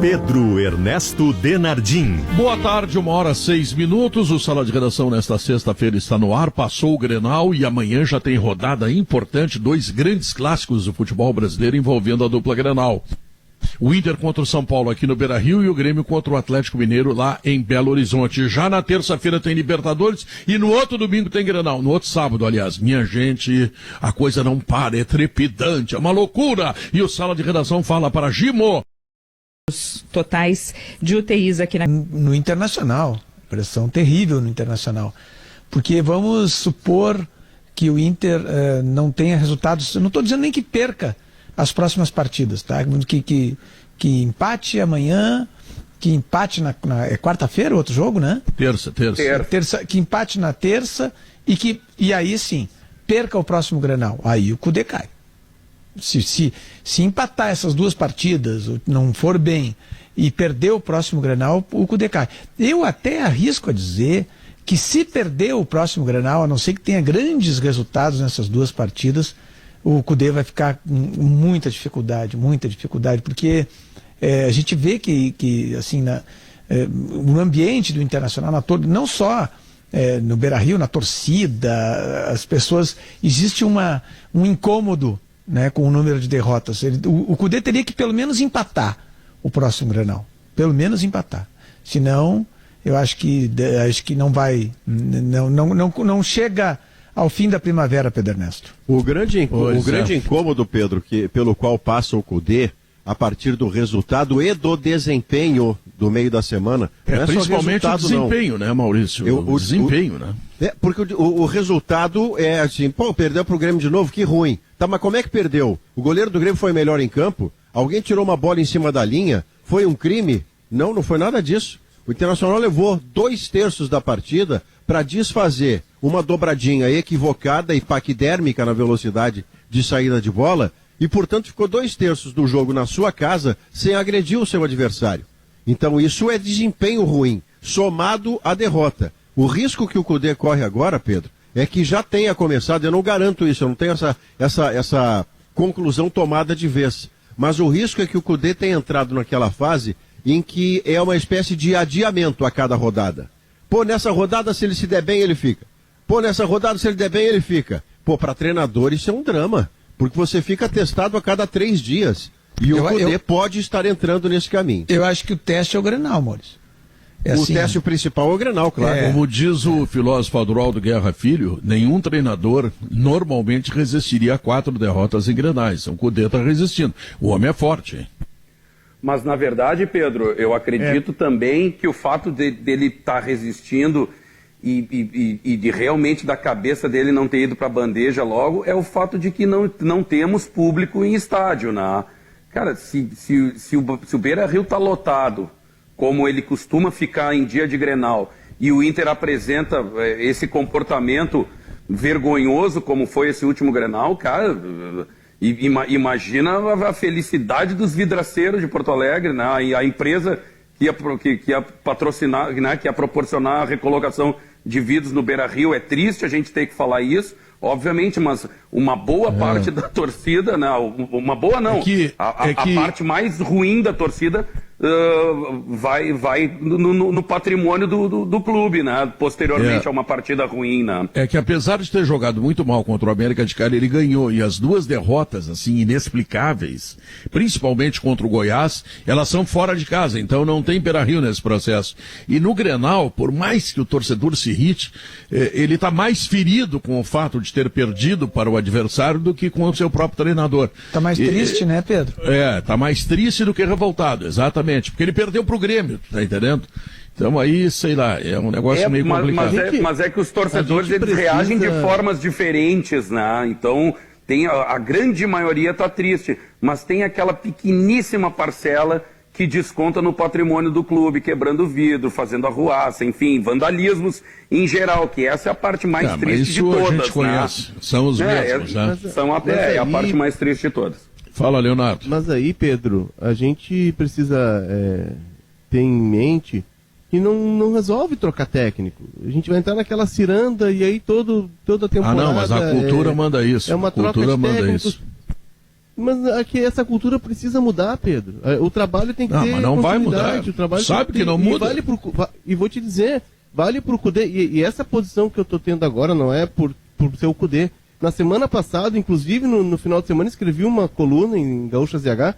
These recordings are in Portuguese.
Pedro Ernesto Denardim. Boa tarde, 1h06. O Sala de Redação nesta sexta-feira está no ar, passou o Grenal e amanhã já tem rodada importante, 2 grandes clássicos do futebol brasileiro envolvendo a dupla Grenal. O Inter contra o São Paulo aqui no Beira-Rio e o Grêmio contra o Atlético Mineiro lá em Belo Horizonte. Já na terça-feira tem Libertadores e no outro domingo tem Grenal. No outro sábado, aliás. Minha gente, a coisa não para, é trepidante, é uma loucura. E o Sala de Redação fala para Gimo. Os totais de UTIs aqui no Internacional, pressão terrível no Internacional, porque vamos supor que o Inter não tenha resultados, eu não estou dizendo nem que perca as próximas partidas, tá? Que empate amanhã, que empate é quarta-feira o outro jogo, né? Terça. Que empate na terça e aí sim, perca o próximo Grenal, aí o Cudê cai. Se empatar essas 2 partidas, não for bem, e perder o próximo Grenal, o Cudê cai. Eu até arrisco a dizer que se perder o próximo Grenal, a não ser que tenha grandes resultados nessas 2 partidas, o Cudê vai ficar com muita dificuldade, porque a gente vê que assim, no ambiente do Internacional, não só no Beira-Rio, na torcida, as pessoas, existe um incômodo, né, com o número de derrotas. O Cudê teria que pelo menos empatar o próximo Grenal. Pelo menos empatar. Senão, eu acho que não vai. Não chega ao fim da primavera, Pedro Ernesto. O grande incômodo, Pedro, pelo qual passa o Cudê, a partir do resultado e do desempenho do meio da semana. Principalmente o desempenho, né, Maurício? O desempenho, né? Porque o resultado é assim, perdeu pro Grêmio de novo, que ruim. Tá, mas como é que perdeu? O goleiro do Grêmio foi melhor em campo? Alguém tirou uma bola em cima da linha? Foi um crime? Não foi nada disso. O Internacional levou 2/3 da partida para desfazer uma dobradinha equivocada e paquidérmica na velocidade de saída de bola e, portanto, ficou 2/3 do jogo na sua casa sem agredir o seu adversário. Então isso é desempenho ruim, somado à derrota. O risco que o Cudê corre agora, Pedro, é que já tenha começado, eu não garanto isso, eu não tenho essa conclusão tomada de vez, mas o risco é que o Cudê tenha entrado naquela fase em que é uma espécie de adiamento a cada rodada. Pô, nessa rodada, se ele se der bem, ele fica. Pô, nessa rodada, se ele der bem, ele fica. Pô, para treinador isso é um drama, porque você fica testado a cada 3 dias. E o Cudê pode estar entrando nesse caminho. Eu acho que o teste é o Grenal, Maurício. O teste principal é o Grenal, claro. Como diz o filósofo Adroaldo Guerra Filho, nenhum treinador normalmente resistiria a 4 derrotas em Grenais. O Cudê está resistindo. O homem é forte, hein? Mas, na verdade, Pedro, eu acredito também que o fato dele estar resistindo e de realmente da cabeça dele não ter ido para a bandeja logo é o fato de que não temos público em estádio, né? Cara, se o Beira-Rio está lotado, como ele costuma ficar em dia de Grenal, e o Inter apresenta esse comportamento vergonhoso como foi esse último Grenal, cara, imagina a felicidade dos vidraceiros de Porto Alegre, né? A empresa que ia patrocinar, né? Que ia proporcionar a recolocação de vidros no Beira-Rio. É triste a gente ter que falar isso, obviamente, mas uma boa parte da torcida, né? Uma boa não, a parte mais ruim da torcida vai no patrimônio do clube, né? Posteriormente a uma partida ruim, né? É que apesar de ter jogado muito mal contra o América de Cali, ele ganhou, e as 2 derrotas, assim, inexplicáveis, principalmente contra o Goiás, elas são fora de casa, então não tem Beira-Rio nesse processo. E no Grenal, por mais que o torcedor se irrite, ele está mais ferido com o fato de ter perdido para o adversário do que com o seu próprio treinador. Está mais triste, né, Pedro? Está mais triste do que revoltado, exatamente. Porque ele perdeu pro Grêmio, tá entendendo? Então aí, sei lá, é um negócio meio complicado. Mas é que os torcedores eles reagem de formas diferentes, né? Então, a grande maioria tá triste, mas tem aquela pequeníssima parcela que desconta no patrimônio do clube, quebrando vidro, fazendo arruaça, enfim, vandalismos em geral, que essa é a parte mais triste de todas. A gente conhece, né? São os mesmos, né? É a parte mais triste de todas. Fala, Leonardo. Mas aí, Pedro, a gente precisa ter em mente que não resolve trocar técnico. A gente vai entrar naquela ciranda e aí toda temporada... Ah, não, mas a cultura manda isso. É uma troca de técnicos. Mas aqui essa cultura precisa mudar, Pedro. O trabalho tem que ter mas não vai mudar. continuidade, o trabalho Sabe que não muda. E vou te dizer, vale pro Cudê, e essa posição que eu tô tendo agora não é por ser o Cudê. Na semana passada, inclusive no final de semana, escrevi uma coluna em Gaúcha ZH,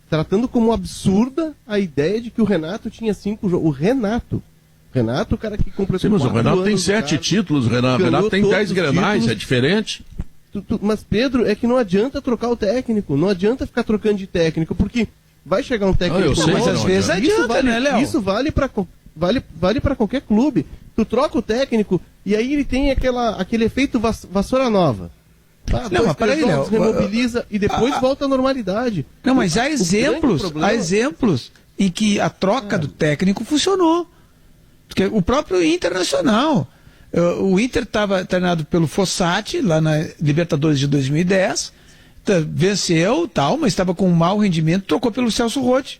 tratando como absurda a ideia de que o Renato tinha 5 jogos. O Renato, o cara que completou. Sim, mas o Renato tem 7 títulos, Renato. O Renato tem 10 grenais, é diferente. Mas, Pedro, é que não adianta trocar o técnico, não adianta ficar trocando de técnico, porque vai chegar um técnico... eu sei, mas às vezes adianta, né, Léo? Isso vale para qualquer clube. Tu troca o técnico e aí ele tem aquele efeito vassoura nova. Não, mas peraí, Léo. Remobiliza e depois volta à normalidade. Não, mas há exemplos em que a troca do técnico funcionou. Porque o próprio Internacional... O Inter estava treinado pelo Fossati, lá na Libertadores de 2010, venceu, tal, mas estava com um mau rendimento, trocou pelo Celso Roth.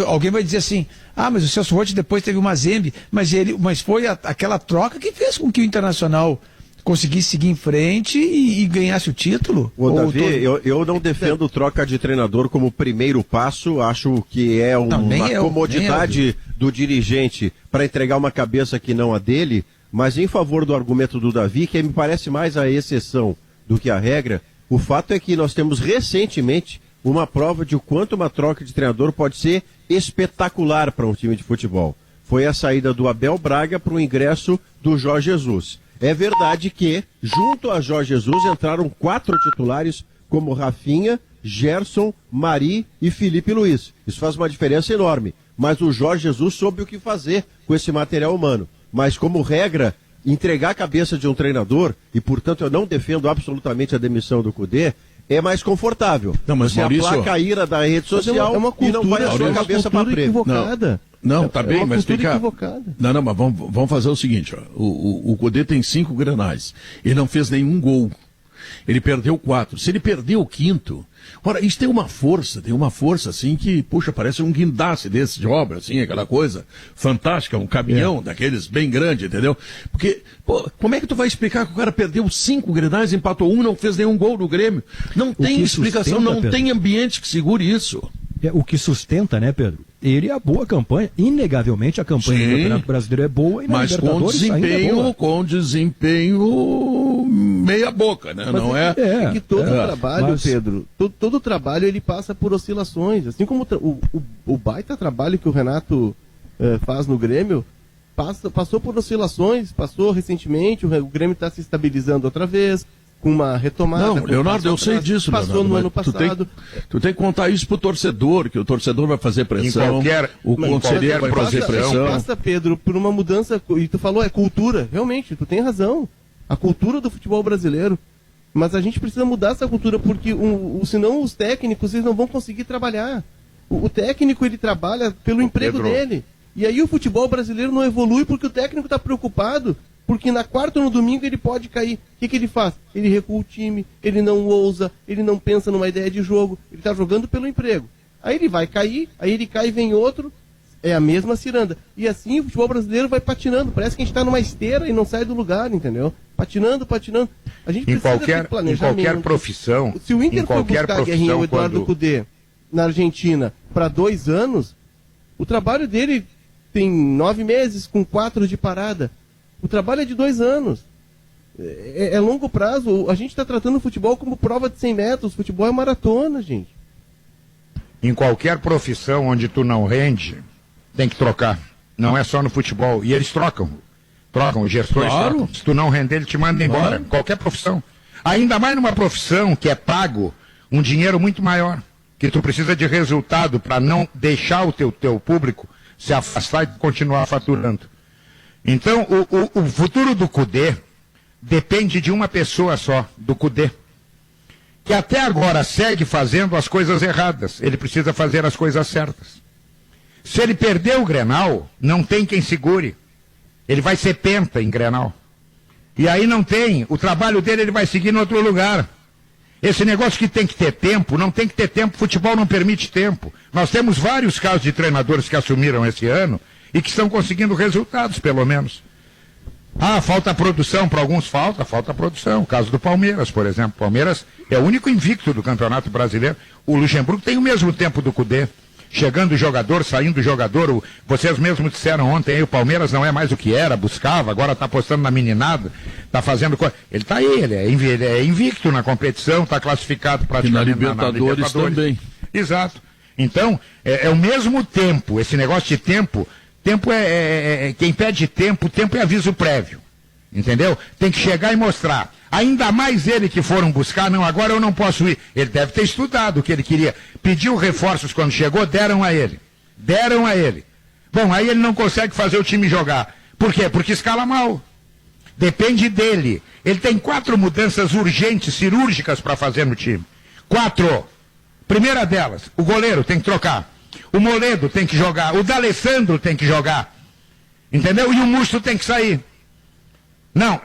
Alguém vai dizer assim, mas o Celso Roth depois teve uma Zembe, mas foi aquela troca que fez com que o Internacional conseguisse seguir em frente e ganhasse o título. Davi, eu não defendo troca de treinador como primeiro passo, acho que é uma comodidade do dirigente para entregar uma cabeça que não a dele. Mas em favor do argumento do Davi, que me parece mais a exceção do que a regra, o fato é que nós temos recentemente uma prova de o quanto uma troca de treinador pode ser espetacular para um time de futebol. Foi a saída do Abel Braga para o ingresso do Jorge Jesus. É verdade que, junto a Jorge Jesus, entraram 4 titulares como Rafinha, Gerson, Mari e Felipe Luiz. Isso faz uma diferença enorme. Mas o Jorge Jesus soube o que fazer com esse material humano. Mas, como regra, entregar a cabeça de um treinador, e, portanto, eu não defendo absolutamente a demissão do Cudê, é mais confortável. Não, mas você Maurício... aplaca a ira da rede social e não vai a sua cabeça para prêmio. Não, tá bem, mas fica... Não, mas vamos fazer o seguinte, ó. O Cudê tem 5 grenais. Ele não fez nenhum gol. Ele perdeu 4. Se ele perdeu o 5º... Ora, isso tem uma força, assim, que, puxa, parece um guindaste desse de obra, assim, aquela coisa fantástica, um caminhão daqueles bem grande, entendeu? Porque, como é que tu vai explicar que o cara perdeu 5 grenais, empatou 1, não fez nenhum gol no Grêmio? Não tem explicação, não tem ambiente que segure isso. O que sustenta, né, Pedro? Ele é a boa campanha, inegavelmente a campanha do Campeonato Brasileiro é boa e na Libertadores ainda é boa. Com desempenho meia boca, né? Mas não é que todo trabalho, Pedro, todo trabalho ele passa por oscilações, assim como o baita trabalho que o Renato faz no Grêmio, passou por oscilações, passou recentemente, o Grêmio está se estabilizando outra vez, com uma retomada. Não, Leonardo, eu sei disso, passou Leonardo, no ano passado. Tu tem que contar isso pro torcedor, que o torcedor vai fazer pressão, o conselheiro vai fazer pressão. Passa, Pedro, por uma mudança, e tu falou, cultura, realmente, tu tem razão, a cultura do futebol brasileiro, mas a gente precisa mudar essa cultura, porque senão os técnicos eles não vão conseguir trabalhar. O técnico, ele trabalha pelo emprego dele, e aí o futebol brasileiro não evolui porque o técnico está preocupado, porque na quarta ou no domingo ele pode cair. O que ele faz? Ele recua o time, ele não ousa, ele não pensa numa ideia de jogo, ele está jogando pelo emprego. Aí ele vai cair, aí ele cai e vem outro, é a mesma ciranda. E assim o futebol brasileiro vai patinando, parece que a gente está numa esteira e não sai do lugar, entendeu? Patinando. A gente precisa ter planejamento. Em qualquer profissão. Se o Inter for buscar a Guerrinha, o Eduardo Cudê, na Argentina, para 2 anos, o trabalho dele tem 9 meses com 4 de parada. O trabalho é de 2 anos. É longo prazo. A gente está tratando o futebol como prova de 100 metros. O futebol é maratona, gente. Em qualquer profissão onde tu não rende, tem que trocar. Não é só no futebol. E eles trocam. Os gestores trocam. Se tu não render, ele te manda embora. Qualquer profissão. Ainda mais numa profissão que é pago um dinheiro muito maior. Que tu precisa de resultado para não deixar o teu público se afastar e continuar faturando. Então, o futuro do Cudê depende de uma pessoa só, do Cudê, que até agora segue fazendo as coisas erradas. Ele precisa fazer as coisas certas. Se ele perder o Grenal, não tem quem segure. Ele vai ser penta em Grenal. E aí não tem. O trabalho dele ele vai seguir em outro lugar. Esse negócio que tem que ter tempo, não tem que ter tempo. Futebol não permite tempo. Nós temos vários casos de treinadores que assumiram esse ano e que estão conseguindo resultados, pelo menos. Ah, falta produção, para alguns falta produção. O caso do Palmeiras, por exemplo. Palmeiras é o único invicto do Campeonato Brasileiro. O Luxemburgo tem o mesmo tempo do Cudê. Chegando jogador, saindo jogador. Vocês mesmos disseram ontem aí, o Palmeiras não é mais o que era, buscava, agora está apostando na meninada, está fazendo coisa. Ele está aí, ele é invicto na competição, está classificado praticamente na Libertadores também. Exato. Então, é o mesmo tempo, esse negócio de tempo. Tempo quem pede tempo é aviso prévio. Entendeu? Tem que chegar e mostrar. Ainda mais ele que foram buscar, não, agora eu não posso ir. Ele deve ter estudado o que ele queria. Pediu reforços quando chegou, deram a ele. Bom, aí ele não consegue fazer o time jogar. Por quê? Porque escala mal. Depende dele. Ele tem 4 mudanças urgentes, cirúrgicas para fazer no time. 4. Primeira delas, o goleiro tem que trocar. O Moledo tem que jogar. O D'Alessandro tem que jogar. Entendeu? E o Musto tem que sair. Não.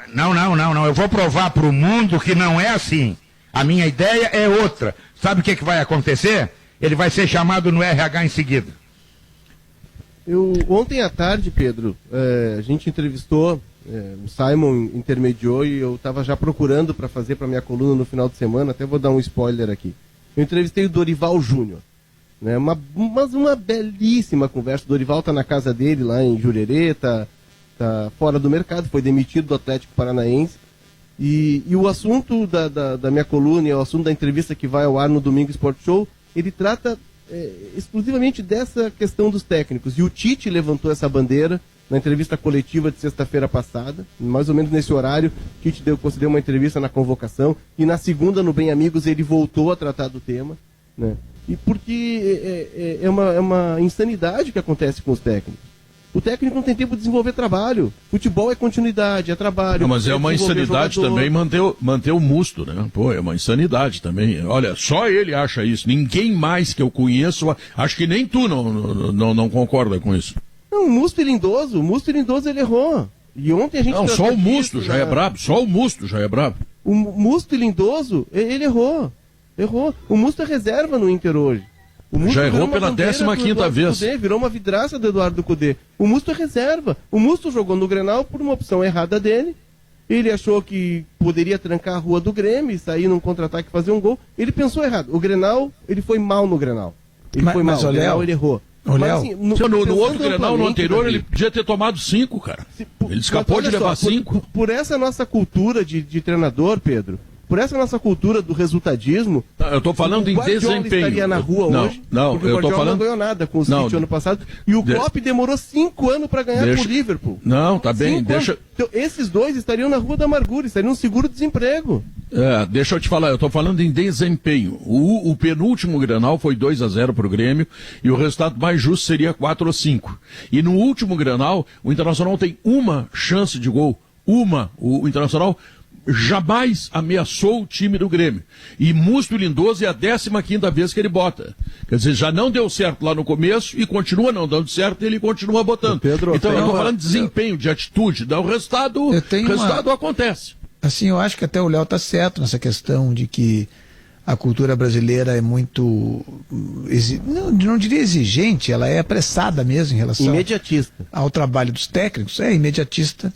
Eu vou provar para o mundo que não é assim. A minha ideia é outra. Sabe o que vai acontecer? Ele vai ser chamado no RH em seguida. Ontem à tarde, Pedro, a gente entrevistou, o Simon intermediou e eu estava já procurando para fazer para minha coluna no final de semana, até vou dar um spoiler aqui. Eu entrevistei o Dorival Júnior. Né, uma belíssima conversa. O Dorival está na casa dele, lá em Jurerê, tá fora do mercado, foi demitido do Atlético Paranaense. E o assunto da minha coluna, o assunto da entrevista que vai ao ar no Domingo Sport Show, ele trata exclusivamente dessa questão dos técnicos. E o Tite levantou essa bandeira na entrevista coletiva de sexta-feira passada, mais ou menos nesse horário. O Tite concedeu uma entrevista na convocação, e na segunda, no Bem Amigos, ele voltou a tratar do tema, né? E porque é uma insanidade que acontece com os técnicos. O técnico não tem tempo de desenvolver trabalho. Futebol é continuidade, é trabalho. Não, mas é uma insanidade jogador. Também manter o Musto, né? Pô, é uma insanidade também. Olha, só ele acha isso. Ninguém mais que eu conheço, acho que nem tu não concorda com isso. Não, o Musto Lindoso ele errou. E ontem a gente... Não, só o Musto já é brabo. Só o Musto já é brabo. O Musto Lindoso, ele errou. O Musto é reserva no Inter hoje. Já errou pela 15ª vez. Cudê, virou uma vidraça do Eduardo Cudê. O Musto é reserva. O Musto jogou no Grenal por uma opção errada dele. Ele achou que poderia trancar a rua do Grêmio e sair num contra-ataque e fazer um gol. Ele pensou errado. O Grenal, ele foi mal no Grenal. Mas o Grenal, ele errou. Mas, assim, no outro Grenal, no anterior, ele podia ter tomado 5, cara. Ele escapou de levar 5. Por essa nossa cultura de treinador, Pedro, por essa nossa cultura do resultadismo... Eu estou falando em desempenho. Estaria na rua hoje, porque o Guardiola não ganhou nada com o City ano passado. E o Klopp demorou 5 anos para ganhar pro Liverpool. Não, tá bem, deixa... Então, esses dois estariam na rua da amargura, estariam no seguro-desemprego. Deixa eu te falar, eu estou falando em desempenho. O penúltimo Grenal foi 2-0 pro Grêmio, e o resultado mais justo seria 4 ou 5. E no último Grenal, o Internacional tem uma chance de gol. O Internacional jamais ameaçou o time do Grêmio. E Musto Lindoso é a 15ª vez que ele bota. Quer dizer, já não deu certo lá no começo e continua não dando certo e ele continua botando. Pedro, então eu estou falando de desempenho, de atitude. O resultado acontece. Assim, eu acho que até o Léo está certo nessa questão de que a cultura brasileira é muito, não diria exigente, ela é apressada mesmo em relação imediatista ao trabalho dos técnicos. É imediatista,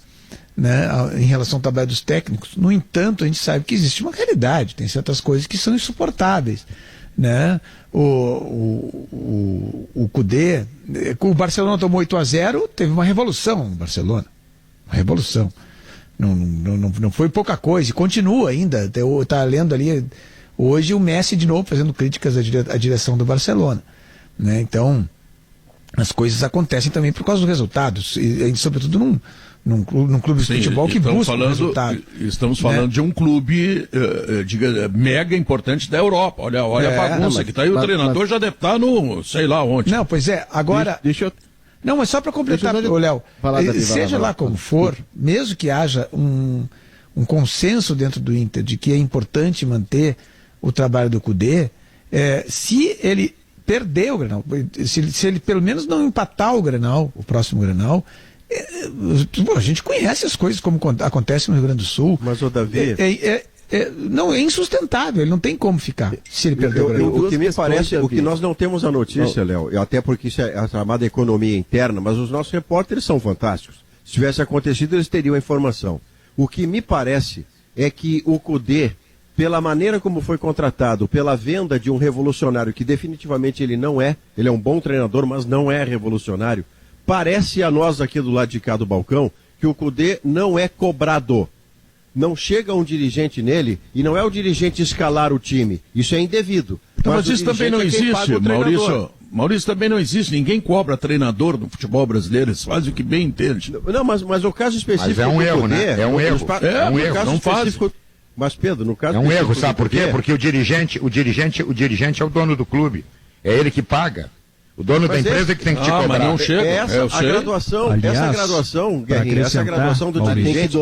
né, em relação ao trabalho dos técnicos. No entanto, a gente sabe que existe uma realidade, tem certas coisas que são insuportáveis, né? O Cudê, o Barcelona tomou 8-0, teve uma revolução no Barcelona, uma revolução, não foi pouca coisa, e continua ainda. Está lendo ali hoje o Messi de novo fazendo críticas à direção do Barcelona, né? Então as coisas acontecem também por causa dos resultados, e sobretudo num clube de futebol que busca o resultado. Estamos falando de um clube mega importante da Europa. Olha a bagunça que está aí. O treinador já deve estar no sei lá onde. Não, pois é. Agora... Não, mas só para completar, Léo, seja lá como for, mesmo que haja um consenso dentro do Inter de que é importante manter o trabalho do Cudê, se ele perder o Grenal, se ele pelo menos não empatar o próximo Grenal, a gente conhece as coisas como acontece no Rio Grande do Sul. Mas, ô Davi... não, é insustentável, ele não tem como ficar se ele perder o Grenal. O que me parece, o que nós não temos a notícia, Léo, até porque isso é a chamada economia interna, mas os nossos repórteres são fantásticos. Se tivesse acontecido, eles teriam a informação. O que me parece é que o Cudê, pela maneira como foi contratado, pela venda de um revolucionário, que definitivamente ele não é, ele é um bom treinador, mas não é revolucionário, parece a nós aqui do lado de cá do balcão que o Cudê não é cobrado. Não chega um dirigente nele e não é o dirigente escalar o time. Isso é indevido. Mas isso também não existe, Maurício. Maurício, também não existe. Ninguém cobra treinador no futebol brasileiro. Eles fazem o que bem entende. Não, mas o caso específico... Mas é um erro, Cudê, né? É um erro. É um erro, não faz. Mas, Pedro, no caso... É um erro, sabe por quê? Porque o dirigente é o dono do clube. É ele que paga. O dono da empresa que tem que te cobrar. Mas não chega. Essa graduação, Aliás, Guerrinha, essa graduação do dirigente...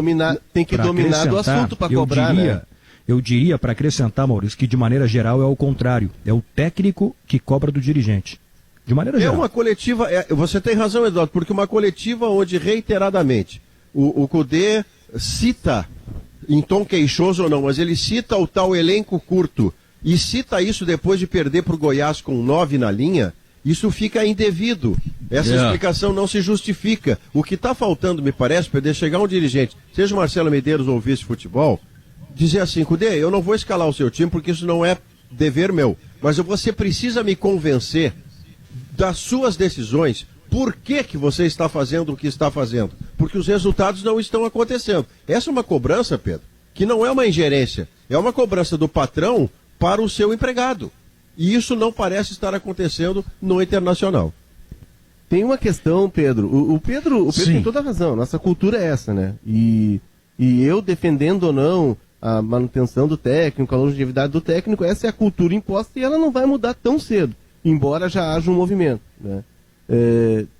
Tem que dominar do assunto para cobrar, né? Eu diria, para acrescentar, Maurício, que de maneira geral é o contrário. É o técnico que cobra do dirigente. De maneira geral. É uma coletiva, você tem razão, Eduardo, porque uma coletiva onde reiteradamente o Cudê cita, em tom queixoso ou não, mas ele cita o tal elenco curto e cita isso depois de perder para o Goiás com 9 na linha, isso fica indevido. Essa explicação não se justifica. O que está faltando, me parece, para chegar um dirigente, seja o Marcelo Medeiros ou o vice-futebol, dizer assim, Cudê, eu não vou escalar o seu time porque isso não é dever meu, mas você precisa me convencer das suas decisões. Por que você está fazendo o que está fazendo? Porque os resultados não estão acontecendo. Essa é uma cobrança, Pedro, que não é uma ingerência, é uma cobrança do patrão para o seu empregado. E isso não parece estar acontecendo no Internacional. Tem uma questão, Pedro. O Pedro tem toda a razão. Nossa cultura é essa, né? E eu defendendo ou não a manutenção do técnico, a longevidade do técnico, essa é a cultura imposta e ela não vai mudar tão cedo, embora já haja um movimento, né?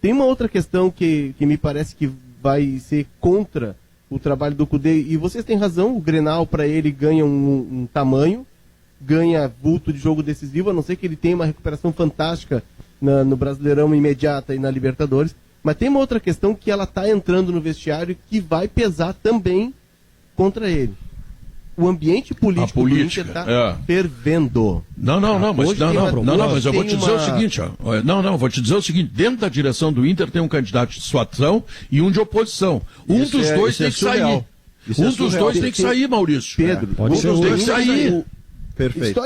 Tem uma outra questão que me parece que vai ser contra o trabalho do Cudê, e vocês têm razão, o Grenal para ele ganha um tamanho, ganha vulto de jogo decisivo, a não ser que ele tenha uma recuperação fantástica no Brasileirão imediata e na Libertadores, mas tem uma outra questão que ela está entrando no vestiário que vai pesar também contra ele. O ambiente político do Inter está fervendo. Mas eu vou te dizer o seguinte, vou te dizer o seguinte, dentro da direção do Inter tem um candidato de situação e um de oposição. Um dos dois tem que sair. Um dos dois tem que sair, Maurício. Pedro, um dos dois tem que sair. Perfeito.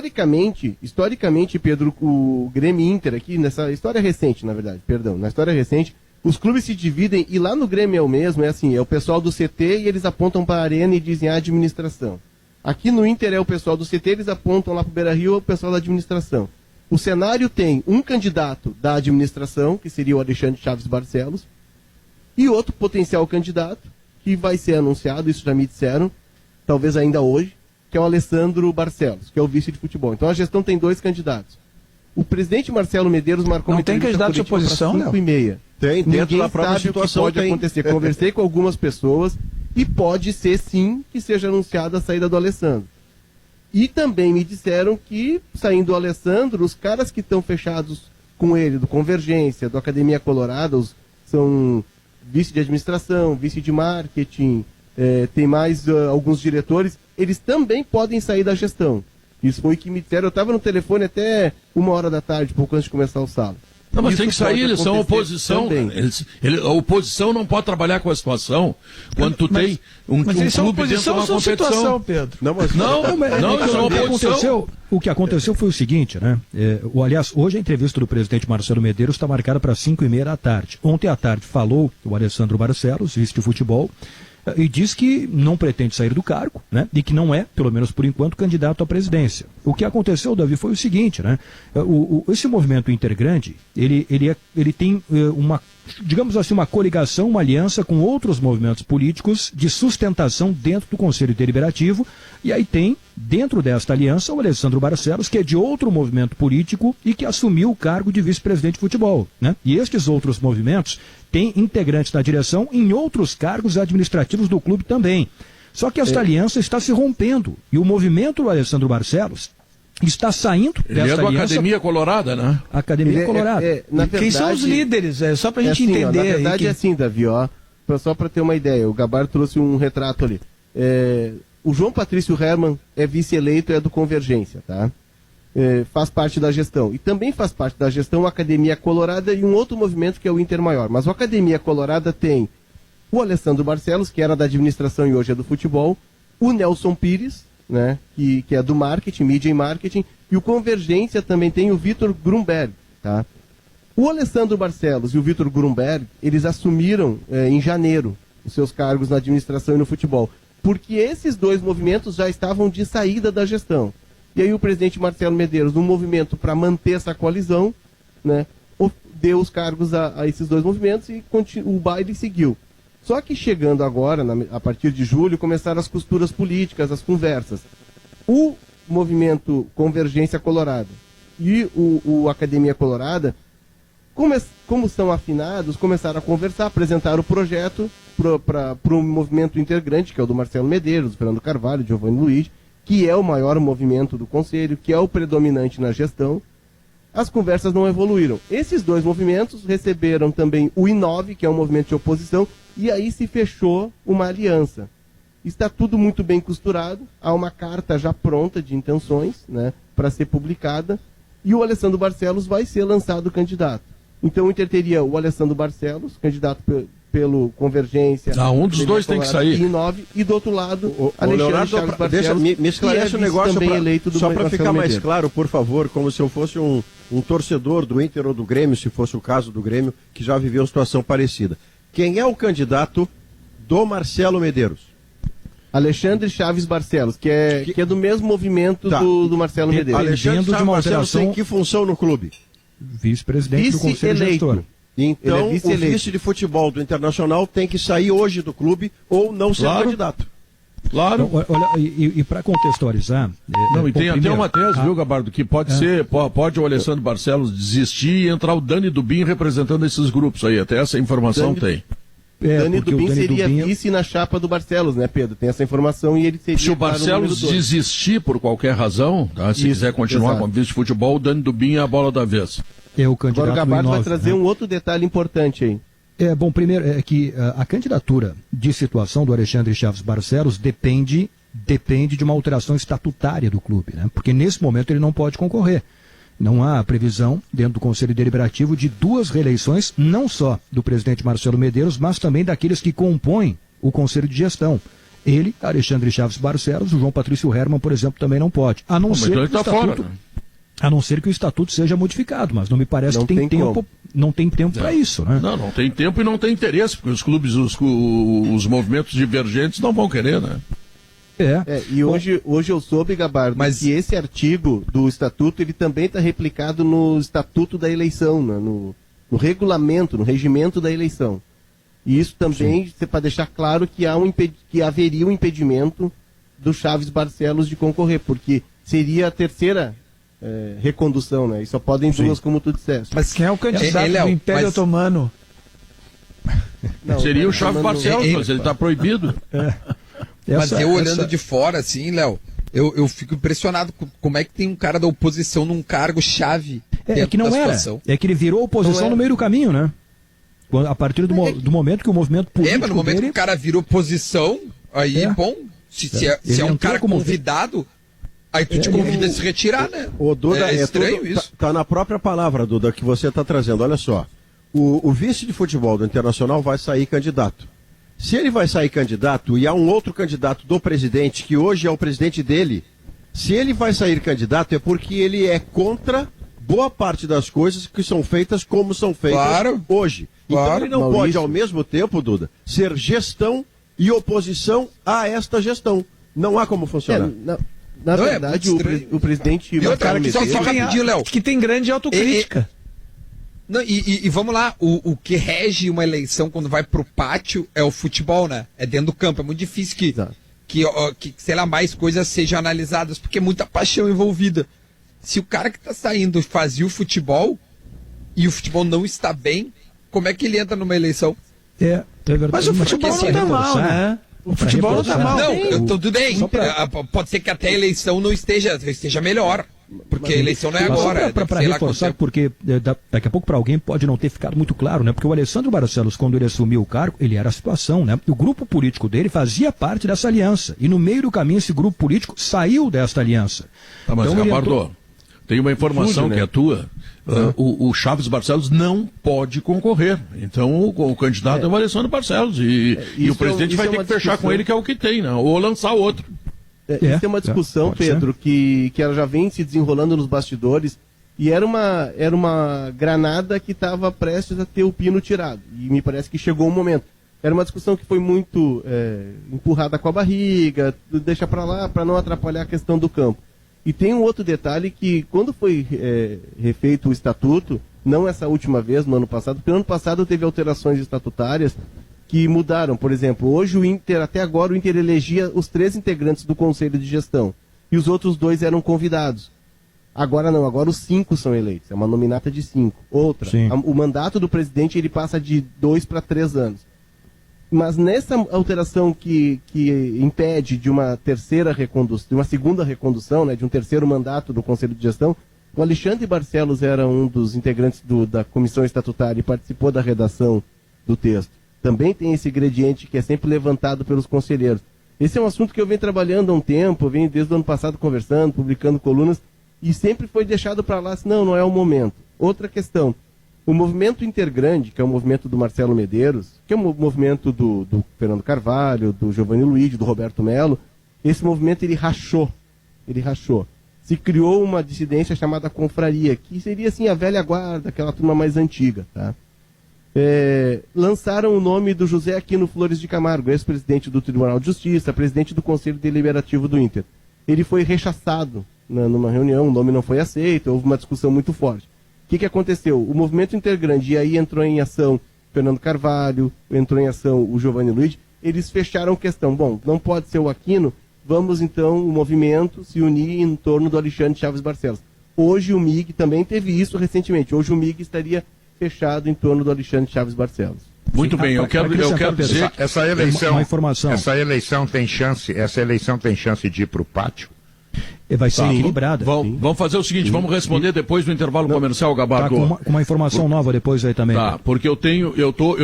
Historicamente, Pedro, o Grêmio Inter aqui, nessa história recente, na história recente, os clubes se dividem, e lá no Grêmio é o mesmo, é o pessoal do CT e eles apontam para a arena e dizem a administração. Aqui no Inter é o pessoal do CT, eles apontam lá para o Beira-Rio, o pessoal da administração. O cenário tem um candidato da administração, que seria o Alexandre Chaves Barcelos, e outro potencial candidato, que vai ser anunciado, isso já me disseram, talvez ainda hoje, que é o Alessandro Barcelos, que é o vice de futebol. Então a gestão tem 2 candidatos. O presidente Marcelo Medeiros marcou uma entrevista coletiva para 5h30. Tem, dentro da própria situação o que pode acontecer. Conversei com algumas pessoas e pode ser sim que seja anunciada a saída do Alessandro. E também me disseram que, saindo o Alessandro, os caras que estão fechados com ele, do Convergência, do Academia Colorada, são vice de administração, vice de marketing, tem mais alguns diretores, eles também podem sair da gestão. Isso foi o que me disseram. Eu estava no telefone até 1h da tarde, pouco antes de começar o sábado. Não, mas tem que sair, eles são oposição. A oposição não pode trabalhar com a situação quando tu tem um clube dentro de uma competição. Pedro. O que aconteceu foi o seguinte, né? Aliás, hoje a entrevista do presidente Marcelo Medeiros está marcada para 5h30 da tarde. Ontem à tarde falou o Alessandro Barcelos, vice de futebol, e diz que não pretende sair do cargo, né? E que não é, pelo menos por enquanto, candidato à presidência. O que aconteceu, Davi, foi o seguinte, né? Esse movimento Intergrande, ele tem uma, digamos assim, uma coligação, uma aliança com outros movimentos políticos de sustentação dentro do Conselho Deliberativo, e aí tem, dentro desta aliança, o Alessandro Barcelos, que é de outro movimento político e que assumiu o cargo de vice-presidente de futebol, né? E estes outros movimentos têm integrantes da direção em outros cargos administrativos do clube também. Só que esta aliança está se rompendo, e o movimento do Alessandro Barcelos está saindo dessa aliança. Ele é do Academia Colorada, né? Academia Colorada. Verdade, quem são os líderes? Só pra gente entender. Na verdade é assim, Davi, só para ter uma ideia, o Gabar trouxe um retrato ali. O João Patrício Hermann é vice-eleito, é do Convergência, tá? Faz parte da gestão. E também faz parte da gestão a Academia Colorada e um outro movimento que é o Inter Maior. Mas o Academia Colorada tem o Alessandro Barcelos, que era da administração e hoje é do futebol, o Nelson Pires, né, que é do marketing, mídia e marketing, e o Convergência também tem o Vitor Grunberg, tá? O Alessandro Barcelos e o Vitor Grunberg, eles assumiram em janeiro os seus cargos na administração e no futebol, porque esses dois movimentos já estavam de saída da gestão. E aí o presidente Marcelo Medeiros, num movimento para manter essa coalizão, né, deu os cargos a esses dois movimentos e o baile seguiu. Só que chegando agora, a partir de julho, começaram as costuras políticas, as conversas. O movimento Convergência Colorada e o Academia Colorada, como são afinados, começaram a conversar, apresentar o projeto para um movimento integrante, que é o do Marcelo Medeiros, do Fernando Carvalho, do Giovanni Luiz, que é o maior movimento do Conselho, que é o predominante na gestão. As conversas não evoluíram. Esses dois movimentos receberam também o I9, que é um movimento de oposição, e aí se fechou uma aliança. Está tudo muito bem costurado, há uma carta já pronta de intenções, né, para ser publicada, e o Alessandro Barcelos vai ser lançado candidato. Então o Inter teria o Alessandro Barcelos, candidato pelo Convergência. Um dos dois tem que sair. E do outro lado, Alexandre Leonardo, Chaves Barcelos, me esclarece o negócio só para ficar mais Medeiros. claro, por favor, como se eu fosse um torcedor do Inter ou do Grêmio, se fosse o caso do Grêmio, que já viveu uma situação parecida. Quem é o candidato do Marcelo Medeiros? Alexandre Chaves Barcelos, que é do mesmo movimento do Marcelo Medeiros. Alexandre Chaves Barcelos tem que função no clube? Vice-presidente do Conselho Gestor. Então, o vice de futebol do Internacional tem que sair hoje do clube ou não ser candidato. Claro. Olha, e para contextualizar... Não, e tem até uma tese, viu, Gabardo, que pode ser, pode o Alessandro Barcelos desistir e entrar o Dani Dubin representando esses grupos aí, até essa informação tem. Dani Dubin seria vice na chapa do Barcelos, né, Pedro? Tem essa informação e ele seria... Se o Barcelos desistir por qualquer razão, tá? Se quiser continuar como vice de futebol, o Dani Dubin é a bola da vez. É o candidato. Agora o Gabardo vai trazer um outro detalhe importante aí. Bom, primeiro é que a candidatura de situação do Alexandre Chaves Barcelos depende de uma alteração estatutária do clube, né? Porque nesse momento ele não pode concorrer. Não há previsão dentro do Conselho Deliberativo de 2 reeleições, não só do presidente Marcelo Medeiros, mas também daqueles que compõem o Conselho de Gestão. Ele, Alexandre Chaves Barcelos, o João Patrício Hermann, por exemplo, também não pode. A não ser que o estatuto... A não ser que o estatuto seja modificado, mas não me parece que tem tempo, não tem tempo para isso, né? Não tem tempo e não tem interesse, porque os clubes, os movimentos divergentes não vão querer, né? E hoje eu soube, Gabardo, que esse artigo do estatuto, ele também está replicado no estatuto da eleição, né? no regulamento, no regimento da eleição. E isso também, para deixar claro que, que haveria um impedimento do Chaves Barcelos de concorrer, porque seria a terceira... recondução, né? E só podem 2, como tu disseste. Mas quem é o candidato do Império Otomano? Não, seria o Chaves Barcelos, mas ele está proibido. Mas eu olhando de fora, assim, Léo, eu fico impressionado com como é que tem um cara da oposição num cargo chave É que não era. Situação. É que ele virou oposição no meio do caminho, né? A partir do momento que o movimento político mas no momento que o cara vira oposição, aí, bom, se é um cara convidado... Aí tu te convida a se retirar, né? Duda, é estranho isso. Tá na própria palavra, Duda, que você está trazendo. Olha só, o vice de futebol do Internacional vai sair candidato. Se ele vai sair candidato e há um outro candidato do presidente, que hoje é o presidente dele, se ele vai sair candidato é porque ele é contra boa parte das coisas que são feitas como são feitas hoje. Então ele não pode, ao mesmo tempo, Duda, ser gestão e oposição a esta gestão. Não há como funcionar. Na verdade, o presidente... Só rapidinho, Léo. Que tem grande autocrítica. E vamos lá, o que rege uma eleição quando vai pro pátio é o futebol, né? É dentro do campo. É muito difícil que sei lá, mais coisas sejam analisadas, porque é muita paixão envolvida. Se o cara que tá saindo fazia o futebol e o futebol não está bem, como é que ele entra numa eleição? É verdade. Mas o futebol não tá mal, né? O futebol não tá mal. Não, tudo bem. Pode ser que até a eleição não esteja melhor. Porque a eleição não é agora. Para reforçar, porque daqui a pouco para alguém pode não ter ficado muito claro, né? Porque o Alessandro Barcelos, quando ele assumiu o cargo, ele era a situação, né? O grupo político dele fazia parte dessa aliança. E no meio do caminho, esse grupo político saiu desta aliança. Mas, então, Gabardo, tem uma informação que é tua. O Chaves Barcelos não pode concorrer. Então o candidato é o Alessandro Barcelos. E o presidente vai ter que fechar com ele, que é o que tem, né? Ou lançar outro. Isso é uma discussão, Pedro, que ela já vem se desenrolando nos bastidores. E era uma granada que estava prestes a ter o pino tirado. E me parece que chegou o momento. Era uma discussão que foi muito empurrada com a barriga, deixa para lá para não atrapalhar a questão do campo. E tem um outro detalhe que, quando foi refeito o estatuto, não essa última vez, no ano passado, porque no ano passado teve alterações estatutárias que mudaram. Por exemplo, hoje até agora o Inter elegia os 3 integrantes do Conselho de Gestão. E os outros 2 eram convidados. Agora não, agora os 5 são eleitos. É uma nominata de 5. Outra, o mandato do presidente ele passa de 2 para 3 anos. Mas nessa alteração que impede de uma terceira recondução, de uma segunda recondução, né, de um terceiro mandato do Conselho de Gestão, o Alexandre Barcelos era um dos integrantes da comissão estatutária e participou da redação do texto. Também tem esse ingrediente que é sempre levantado pelos conselheiros. Esse é um assunto que eu venho trabalhando há um tempo, eu venho desde o ano passado conversando, publicando colunas, e sempre foi deixado para lá, assim, não é o momento. Outra questão. O movimento Intergrande, que é o movimento do Marcelo Medeiros, que é o movimento do Fernando Carvalho, do Giovanni Luigi, do Roberto Melo, esse movimento ele rachou. Se criou uma dissidência chamada confraria, que seria assim a velha guarda, aquela turma mais antiga. Tá? Lançaram o nome do José Aquino Flores de Camargo, ex-presidente do Tribunal de Justiça, presidente do Conselho Deliberativo do Inter. Ele foi rechaçado numa reunião, o nome não foi aceito, houve uma discussão muito forte. O que aconteceu? O movimento Intergrande, e aí entrou em ação Fernando Carvalho, entrou em ação o Giovanni Luigi, eles fecharam a questão. Bom, não pode ser o Aquino, vamos então o movimento se unir em torno do Alexandre Chaves Barcelos. Hoje o MIG também teve isso recentemente, hoje o MIG estaria fechado em torno do Alexandre Chaves Barcelos. Muito bem, eu quero dizer que essa eleição, uma informação. Essa eleição tem chance de ir para o pátio? Vai ser equilibrada. Vamos fazer o seguinte, vamos responder depois do intervalo comercial, Gabardo. Com uma informação nova depois aí também. Tá, porque eu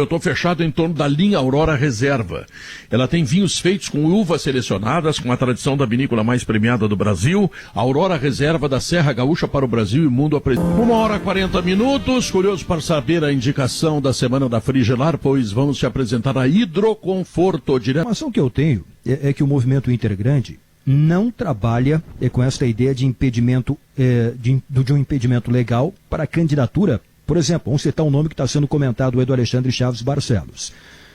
tô fechado em torno da linha Aurora Reserva. Ela tem vinhos feitos com uvas selecionadas, com a tradição da vinícola mais premiada do Brasil. A Aurora Reserva da Serra Gaúcha para o Brasil e mundo apresenta. 1h40, curioso para saber a indicação da semana da Frigelar, pois vamos te apresentar a Hidroconforto. A informação que eu tenho é que o movimento Intergrande não trabalha com essa ideia de impedimento, de um impedimento legal para a candidatura. Por exemplo, vamos citar um nome que está sendo comentado, é do Alexandre Chaves Barcelos.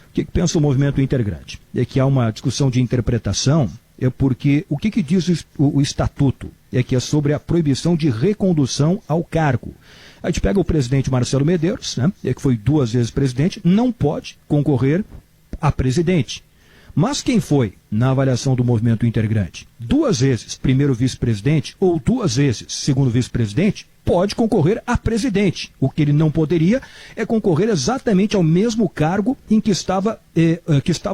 O que pensa o movimento Intergrande? É que há uma discussão de interpretação, porque o que diz o estatuto? É que é sobre a proibição de recondução ao cargo. A gente pega o presidente Marcelo Medeiros, né, que foi 2 vezes presidente, não pode concorrer a presidente. Mas quem foi, na avaliação do movimento Intergrande, 2 vezes primeiro vice-presidente ou 2 vezes segundo vice-presidente, pode concorrer a presidente. O que ele não poderia é concorrer exatamente ao mesmo cargo em que estava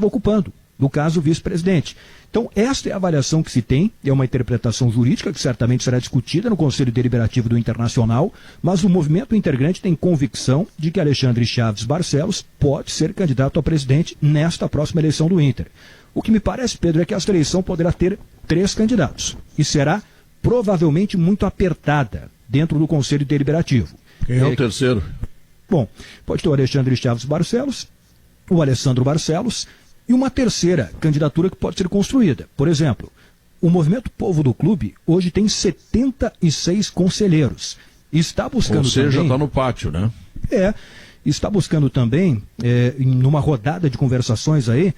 ocupando, no caso vice-presidente. Então, esta é a avaliação que se tem, é uma interpretação jurídica que certamente será discutida no Conselho Deliberativo do Internacional, mas o movimento Intergrande tem convicção de que Alexandre Chaves Barcelos pode ser candidato a presidente nesta próxima eleição do Inter. O que me parece, Pedro, é que esta eleição poderá ter 3 candidatos e será provavelmente muito apertada dentro do Conselho Deliberativo. Quem é o terceiro? Bom, pode ter o Alexandre Chaves Barcelos, o Alessandro Barcelos, e uma terceira candidatura que pode ser construída. Por exemplo, o Movimento Povo do Clube hoje tem 76 conselheiros. Está buscando Ou seja, também... está no pátio, né? Está buscando também, numa rodada de conversações aí,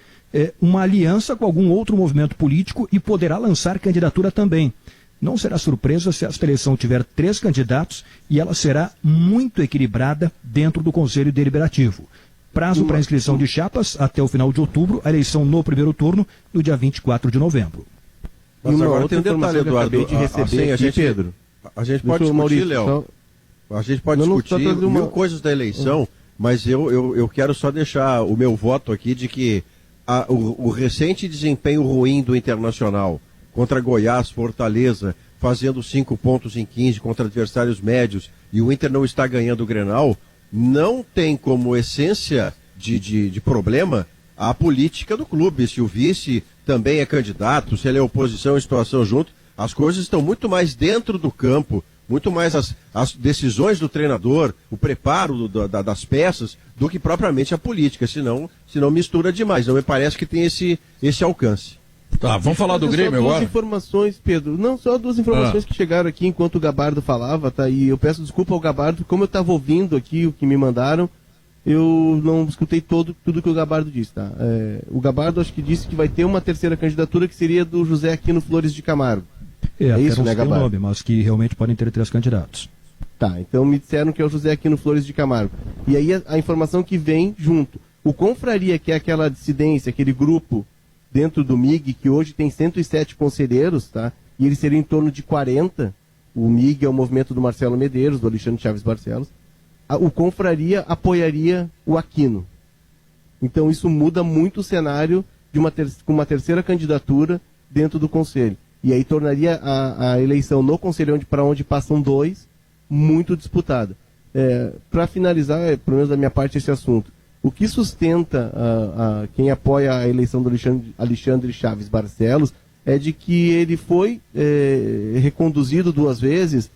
uma aliança com algum outro movimento político e poderá lançar candidatura também. Não será surpresa se esta eleição tiver 3 candidatos e ela será muito equilibrada dentro do Conselho Deliberativo. Prazo para inscrição de chapas até o final de outubro, a eleição no primeiro turno, no dia 24 de novembro. Mas agora tem um detalhe, Eduardo, de receber Pedro. A gente pode discutir, Léo. A gente pode discutir mil coisas da eleição, mas eu quero só deixar o meu voto aqui de que o recente desempenho ruim do Internacional contra Goiás, Fortaleza, fazendo 5 pontos em 15 contra adversários médios, e o Inter não está ganhando o Grenal, não tem como essência de problema a política do clube. Se o vice também é candidato, se ele é oposição em situação junto, as coisas estão muito mais dentro do campo Muito mais as decisões do treinador, o preparo das peças, do que propriamente a política. Senão mistura demais. Não me parece que tem esse alcance. Tá, vamos falar do Grêmio agora? Duas informações, Pedro. Não, só duas informações que chegaram aqui enquanto o Gabardo falava, tá? E eu peço desculpa ao Gabardo, como eu estava ouvindo aqui o que me mandaram, eu não escutei tudo que o Gabardo disse, tá? O Gabardo acho que disse que vai ter uma terceira candidatura que seria do José Aquino Flores de Camargo. É isso, né, Gabardo? Nome, mas que realmente podem ter 3 candidatos. Tá, então me disseram que é o José Aquino Flores de Camargo. E aí a informação que vem junto. O Confraria, que é aquela dissidência, aquele grupo dentro do MIG, que hoje tem 107 conselheiros, tá? E eles seriam em torno de 40. O MIG é o movimento do Marcelo Medeiros, do Alexandre Chaves Barcelos. O Confraria apoiaria o Aquino. Então isso muda muito o cenário de com uma terceira candidatura dentro do Conselho. E aí tornaria a eleição no Conselho, para onde passam 2, muito disputada. Para finalizar, pelo menos da minha parte, esse assunto. O que sustenta quem apoia a eleição do Alexandre Chaves Barcelos é de que ele foi reconduzido 2 vezes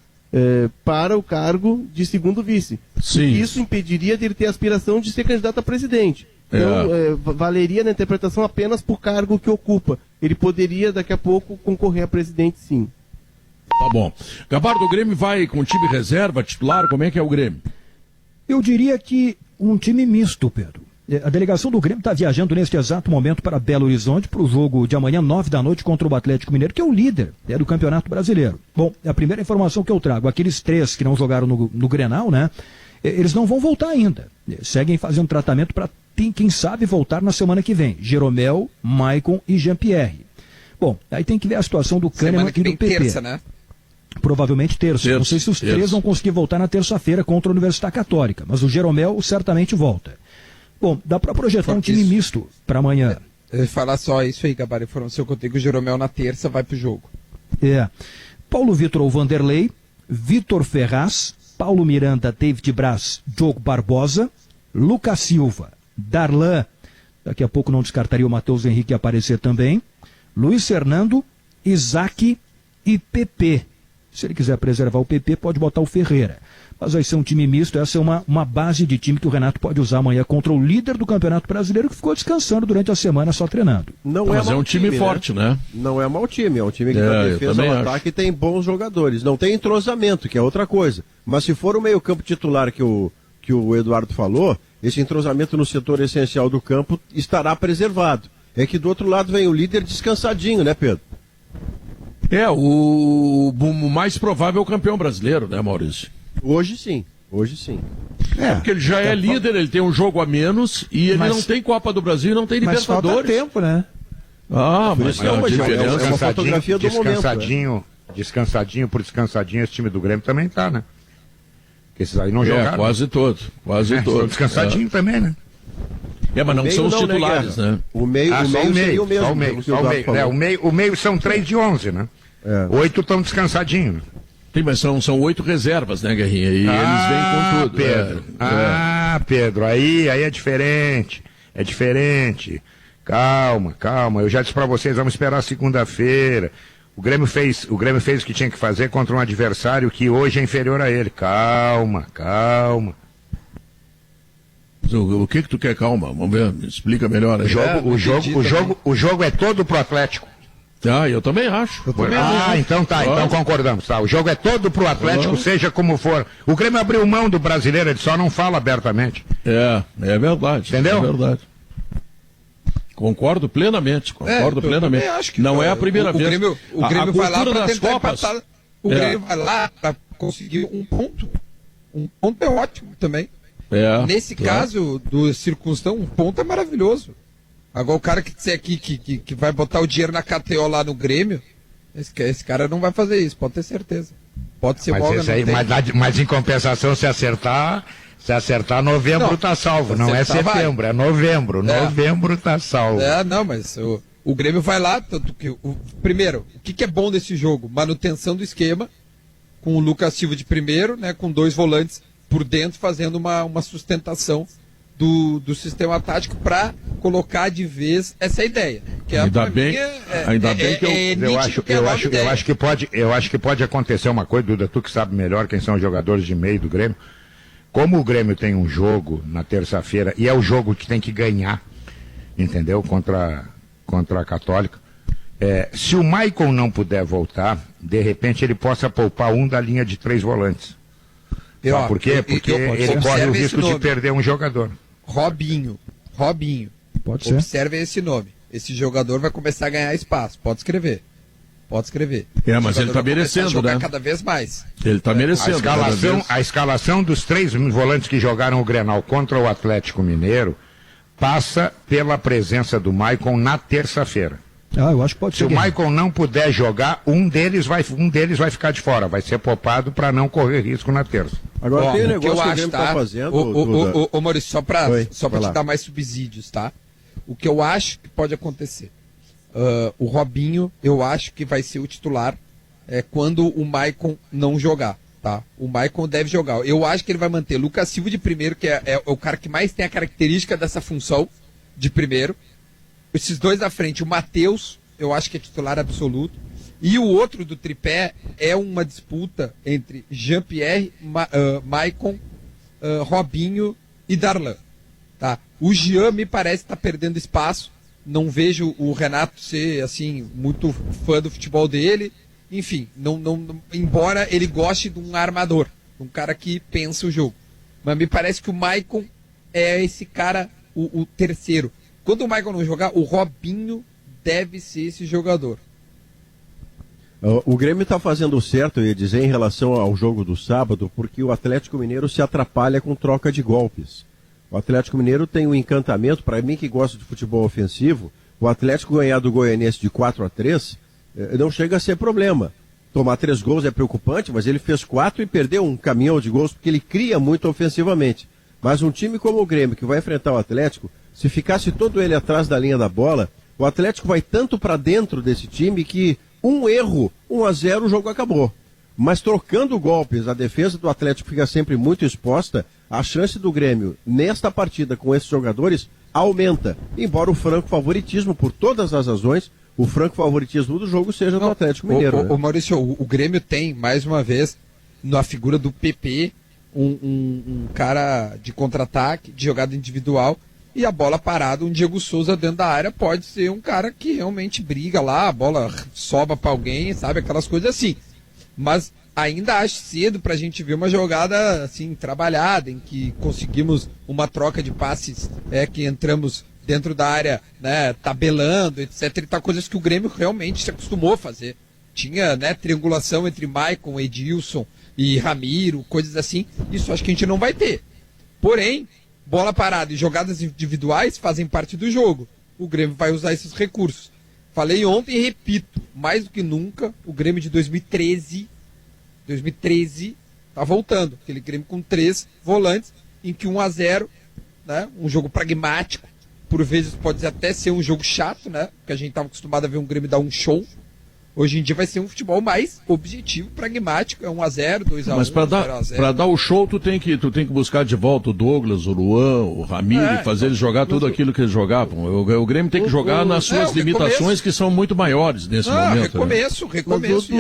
para o cargo de segundo vice. Sim. E isso impediria dele ter a aspiração de ser candidato a presidente. Então, valeria na interpretação apenas por cargo que ocupa. Ele poderia, daqui a pouco, concorrer a presidente, sim. Tá bom. Gabardo, o Grêmio vai com time reserva, titular? Como é que é o Grêmio? Eu diria que um time misto, Pedro. A delegação do Grêmio está viajando neste exato momento para Belo Horizonte para o jogo de amanhã, 9 da noite, contra o Atlético Mineiro, que é o líder do Campeonato Brasileiro. Bom, a primeira informação que eu trago, aqueles 3 que não jogaram no Grenal, né? Eles não vão voltar ainda. Seguem fazendo tratamento para, quem sabe, voltar na semana que vem. Jeromel, Maicon e Jean-Pierre. Bom, aí tem que ver a situação do Kahneman e do PP. Terça, né? Provavelmente terça. Não sei se os 3 vão conseguir voltar na terça-feira contra a Universidade Católica, mas o Jeromel certamente volta. Bom, dá para projetar um time misto para amanhã. Eu ia falar só isso aí, Gabardo. A informação que eu tenho que o Jeromel na terça vai pro jogo. Paulo Vitor ou Vanderlei, Vitor Ferraz, Paulo Miranda, David Braz, Diogo Barbosa, Lucas Silva, Darlan, daqui a pouco não descartaria o Matheus Henrique aparecer também, Luiz Fernando, Isaac e PP. Se ele quiser preservar o PP, pode botar o Ferreira. Mas vai ser um time misto, essa é uma base de time que o Renato pode usar amanhã contra o líder do Campeonato Brasileiro, que ficou descansando durante a semana só treinando. Mas é um time forte, né? Não é mau time, é um time que na defesa e ataque tem bons jogadores. Não tem entrosamento, que é outra coisa. Mas se for o meio-campo titular que o Eduardo falou, esse entrosamento no setor essencial do campo estará preservado. É que do outro lado vem o líder descansadinho, né, Pedro? O mais provável é o campeão brasileiro, né, Maurício? Hoje sim. Porque ele já é líder, ele tem um jogo a menos e ele não tem Copa do Brasil e não tem Libertadores. Mas falta tempo, né? Mas é uma diferença. É uma fotografia do momento. Descansadinho por descansadinho, esse time do Grêmio também tá, né? Porque esses aí não jogaram. Quase todos. Descansadinho também, né? Mas não são os titulares, né? O meio seria o mesmo. O meio são 3 de 11, né? 8 estão descansadinhos, né? Sim, mas são 8 reservas, né, Guerrinha? E eles vêm com tudo. Pedro. Pedro, aí é diferente. É diferente. Calma. Eu já disse pra vocês, vamos esperar segunda-feira. O Grêmio fez o que tinha que fazer contra um adversário que hoje é inferior a ele. Calma. O que tu quer, calma? Vamos ver, me explica melhor. O jogo é todo pro Atlético. Eu também acho. Então tá, então concordamos. Tá. O jogo é todo pro Atlético, seja como for. O Grêmio abriu mão do brasileiro, ele só não fala abertamente. É verdade. Entendeu? É verdade. Concordo plenamente. Acho que não é a primeira vez. O Grêmio vai lá para tentar empatar. O Grêmio vai lá para conseguir um ponto. Um ponto é ótimo também. Nesse caso do circunstância, um ponto é maravilhoso. Agora o cara que disser aqui que vai botar o dinheiro na KTO lá no Grêmio, esse cara não vai fazer isso, pode ter certeza. Pode ser mas em compensação, se acertar novembro tá salvo, não é setembro, é novembro. Novembro tá salvo. Mas o Grêmio vai lá, tanto que primeiro, o que é bom desse jogo? Manutenção do esquema, com o Lucas Silva de primeiro, né, com 2 volantes por dentro, fazendo uma sustentação do sistema tático para colocar de vez essa ideia. Que ainda bem que eu acho que pode acontecer uma coisa, Duda, tu que sabe melhor quem são os jogadores de meio do Grêmio. Como o Grêmio tem um jogo na terça-feira e é o jogo que tem que ganhar, entendeu? Contra a Católica. Se o Maicon não puder voltar, de repente ele possa poupar um da linha de 3 volantes. Por quê? Porque ele corre o risco de perder um jogador. Robinho. Pode ser. Observe esse nome. Esse jogador vai começar a ganhar espaço. Pode escrever. Mas ele tá merecendo, né? Cada vez mais. Ele tá merecendo. A escalação dos 3 volantes que jogaram o Grenal contra o Atlético Mineiro passa pela presença do Maicon na terça-feira. Eu acho que pode ser. Se o Maicon não puder jogar, um deles vai ficar de fora, vai ser poupado para não correr risco na terça. Agora tem um negócio que o Grêmio tá fazendo. Ô Maurício, só para te dar mais subsídios, tá? O que eu acho que pode acontecer. O Robinho, eu acho que vai ser o titular quando o Maicon não jogar, tá? O Maicon deve jogar. Eu acho que ele vai manter Lucas Silva de primeiro, que é o cara que mais tem a característica dessa função de primeiro. Esses dois à frente, o Matheus, eu acho que é titular absoluto. E o outro do tripé é uma disputa entre Jean-Pierre, Maicon, Robinho e Darlan. Tá? O Jean me parece estar perdendo espaço. Não vejo o Renato ser assim muito fã do futebol dele. Enfim, embora ele goste de um armador, um cara que pensa o jogo. Mas me parece que o Maicon é esse cara, o terceiro. Quando o Maicon não jogar, o Robinho deve ser esse jogador. O Grêmio está fazendo certo, eu ia dizer, em relação ao jogo do sábado, porque o Atlético Mineiro se atrapalha com troca de golpes. O Atlético Mineiro tem um encantamento, para mim que gosta de futebol ofensivo, o Atlético ganhar do Goianiense de 4-3 não chega a ser problema. Tomar 3 gols é preocupante, mas ele fez 4 e perdeu um caminhão de gols porque ele cria muito ofensivamente. Mas um time como o Grêmio, que vai enfrentar o Atlético, se ficasse todo ele atrás da linha da bola, o Atlético vai tanto para dentro desse time que um erro, 1-0, o jogo acabou. Mas trocando golpes, a defesa do Atlético fica sempre muito exposta, a chance do Grêmio, nesta partida com esses jogadores, aumenta. Embora o franco favoritismo, por todas as razões, o franco favoritismo do jogo seja do Atlético Mineiro. Né? Maurício, o Grêmio tem, mais uma vez, na figura do PP, um cara de contra-ataque, de jogada individual, e a bola parada, um Diego Souza dentro da área pode ser um cara que realmente briga lá, a bola soba para alguém, sabe, aquelas coisas assim. Mas ainda acho cedo pra gente ver uma jogada assim trabalhada, em que conseguimos uma troca de passes, que entramos dentro da área, né, tabelando, etc. E tal, coisas que o Grêmio realmente se acostumou a fazer. Tinha, né, triangulação entre Maicon, Edilson e Ramiro, coisas assim. Isso acho que a gente não vai ter. Porém, bola parada e jogadas individuais fazem parte do jogo. O Grêmio vai usar esses recursos. Falei ontem e repito, mais do que nunca, o Grêmio de 2013 tá voltando. Aquele Grêmio com 3 volantes, em que 1-0, né, um jogo pragmático, por vezes pode até ser um jogo chato, né, porque a gente estava acostumado a ver um Grêmio dar um show. Hoje em dia vai ser um futebol mais objetivo, pragmático, é 1-0, 2-1. Mas para dar o show, tu tem que buscar de volta o Douglas, o Luan, o Ramiro, e fazer eles jogar tudo aquilo que eles jogavam. O Grêmio tem que jogar nas suas limitações, que são muito maiores nesse momento. Recomeço.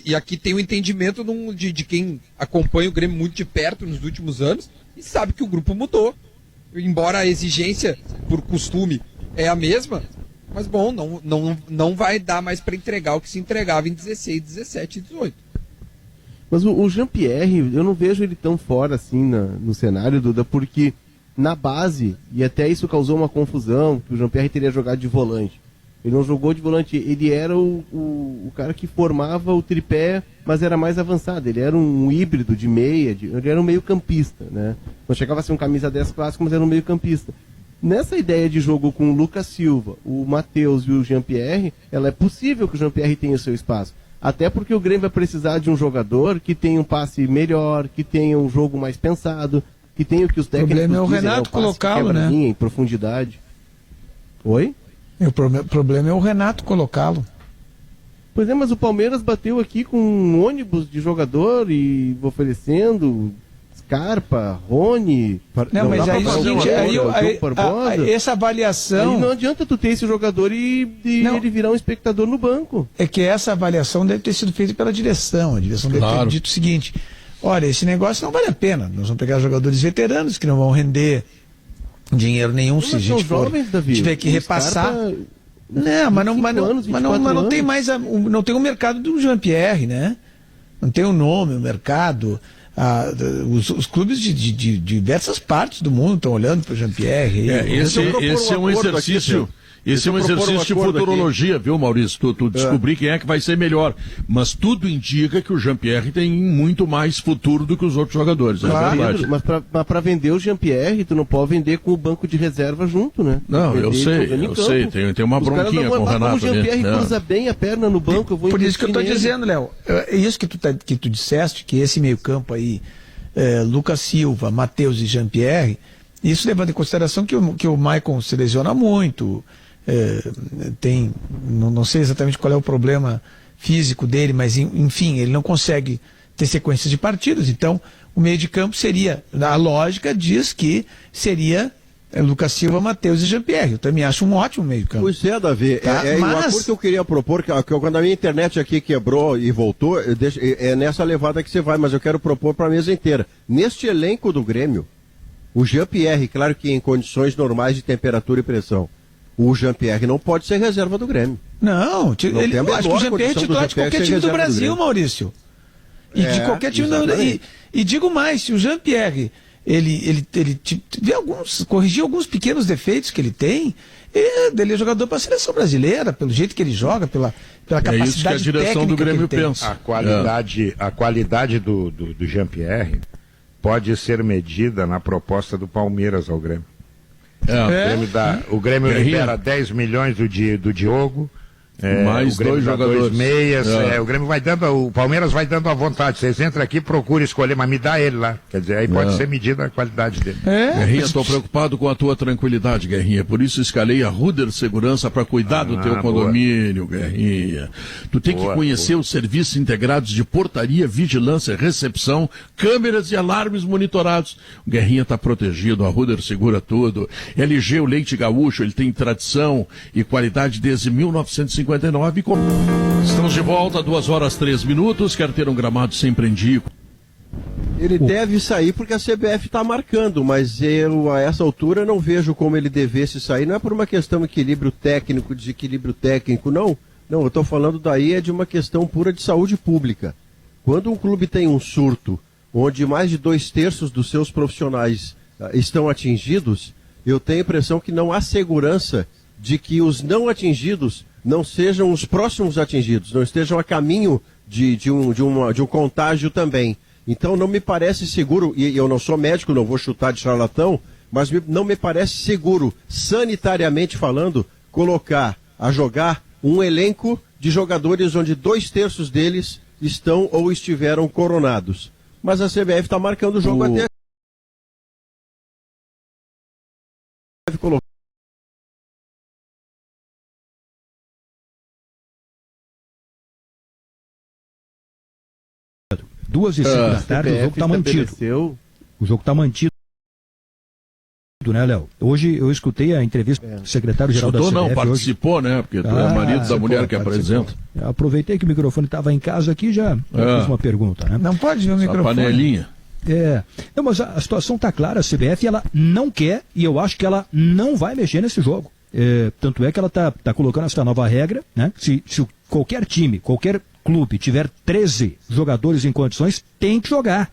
E aqui tem o entendimento de quem acompanha o Grêmio muito de perto nos últimos anos e sabe que o grupo mudou. Embora a exigência, por costume, é a mesma. Mas bom, não vai dar mais para entregar o que se entregava em 16, 17 e 18. Mas o Jean-Pierre, eu não vejo ele tão fora assim no cenário, Duda, porque na base, e até isso causou uma confusão, que o Jean-Pierre teria jogado de volante. Ele não jogou de volante, ele era o cara que formava o tripé, mas era mais avançado. Ele era um híbrido de meia, ele era um meio campista, né? Não chegava a ser um camisa 10 clássico, mas era um meio campista. Nessa ideia de jogo com o Lucas Silva, o Matheus e o Jean-Pierre, ela é possível que o Jean-Pierre tenha o seu espaço. Até porque o Grêmio vai precisar de um jogador que tenha um passe melhor, que tenha um jogo mais pensado, que tenha o que os técnicos dizem. O problema é o Renato colocá-lo, né? Em profundidade. Oi? O problema é o Renato colocá-lo. Pois é, mas o Palmeiras bateu aqui com um ônibus de jogador e oferecendo. Scarpa, Rony... Não, mas aí é o seguinte, essa avaliação... Aí não adianta tu ter esse jogador e ele virar um espectador no banco. É que essa avaliação deve ter sido feita pela direção. A direção deve ter dito o seguinte: olha, esse negócio não vale a pena. Nós vamos pegar jogadores veteranos que não vão render dinheiro nenhum se a gente tiver que repassar. Não, mas não tem mais não tem o mercado do Jean-Pierre, né? Não tem o nome, o mercado. Os clubes de diversas partes do mundo estão olhando para o Jean-Pierre. Esse é um exercício. Esse é um exercício de futurologia, viu, Maurício? Tu descobrir quem é que vai ser melhor. Mas tudo indica que o Jean-Pierre tem muito mais futuro do que os outros jogadores. Claro, é verdade. Mas para vender o Jean-Pierre, tu não pode vender com o banco de reserva junto, né? Não, eu sei. Tem uma bronquinha com o Renato. O Jean-Pierre cruza bem a perna no banco. Por isso que eu estou dizendo, Léo. É isso que tu disseste, que esse meio-campo aí, Lucas Silva, Matheus e Jean-Pierre, isso levando em consideração que o Maicon se lesiona muito. Não sei exatamente qual é o problema físico dele, mas enfim, ele não consegue ter sequências de partidas, então o meio de campo seria, a lógica diz que seria Lucas Silva, Matheus e Jean-Pierre. Eu também acho um ótimo meio de campo. Pois é, Davi, uma coisa que eu queria propor, que quando a minha internet aqui quebrou e voltou, é nessa levada que você vai, mas eu quero propor para a mesa inteira. Neste elenco do Grêmio, o Jean-Pierre, claro que em condições normais de temperatura e pressão, o Jean-Pierre não pode ser reserva do Grêmio. Eu acho que o Jean-Pierre é titular de qualquer time do Brasil, Maurício. E de qualquer time e digo mais, se o Jean-Pierre ele corrigir alguns pequenos defeitos que ele tem, ele é jogador para a seleção brasileira, pelo jeito que ele joga, pela capacidade isso que a direção do Grêmio pensa. A qualidade do Jean-Pierre pode ser medida na proposta do Palmeiras ao Grêmio. O Grêmio libera 10 milhões do Diogo, mais o Grêmio 2 jogadores. 2 meias, o Grêmio vai dando, o Palmeiras vai dando à vontade. Vocês entram aqui, procura escolher, mas me dá ele lá. Quer dizer, aí pode ser medida a qualidade dele. Guerrinha, estou preocupado com a tua tranquilidade, Guerrinha. Por isso escalei a Ruder Segurança para cuidar do teu condomínio, Guerrinha. Tu tem que conhecer os serviços integrados de portaria, vigilância, recepção, câmeras e alarmes monitorados. O Guerrinha está protegido, a Ruder segura tudo. LG, o leite gaúcho, ele tem tradição e qualidade desde 1959. Estamos de volta, 2h03. Quer ter um gramado sempre em dia? Ele deve sair porque a CBF está marcando, mas eu, a essa altura, não vejo como ele devesse sair. Não é por uma questão de equilíbrio técnico, desequilíbrio técnico, não. Não, eu estou falando daí de uma questão pura de saúde pública. Quando um clube tem um surto, onde mais de 2/3 dos seus profissionais estão atingidos, eu tenho a impressão que não há segurança de que os não atingidos não sejam os próximos atingidos, não estejam a caminho de um contágio também. Então não me parece seguro, e eu não sou médico, não vou chutar de charlatão, mas não me parece seguro, sanitariamente falando, colocar a jogar um elenco de jogadores onde 2/3 deles estão ou estiveram coronados. Mas a CBF está marcando o jogo até... Deve colocar 2h05 da tarde, o jogo está mantido. O jogo está mantido, né, Léo? Hoje eu escutei a entrevista do secretário-geral da CBF. Não, participou, hoje. Né? Porque tu é marido da mulher que apresenta. Aproveitei que o microfone estava em casa aqui e já fiz uma pergunta, né? Não pode ver o microfone. A panelinha. Não, mas a situação está clara, a CBF ela não quer e eu acho que ela não vai mexer nesse jogo. Tanto é que ela está colocando essa nova regra, né? Se qualquer time, qualquer clube tiver 13 jogadores em condições, tem que jogar.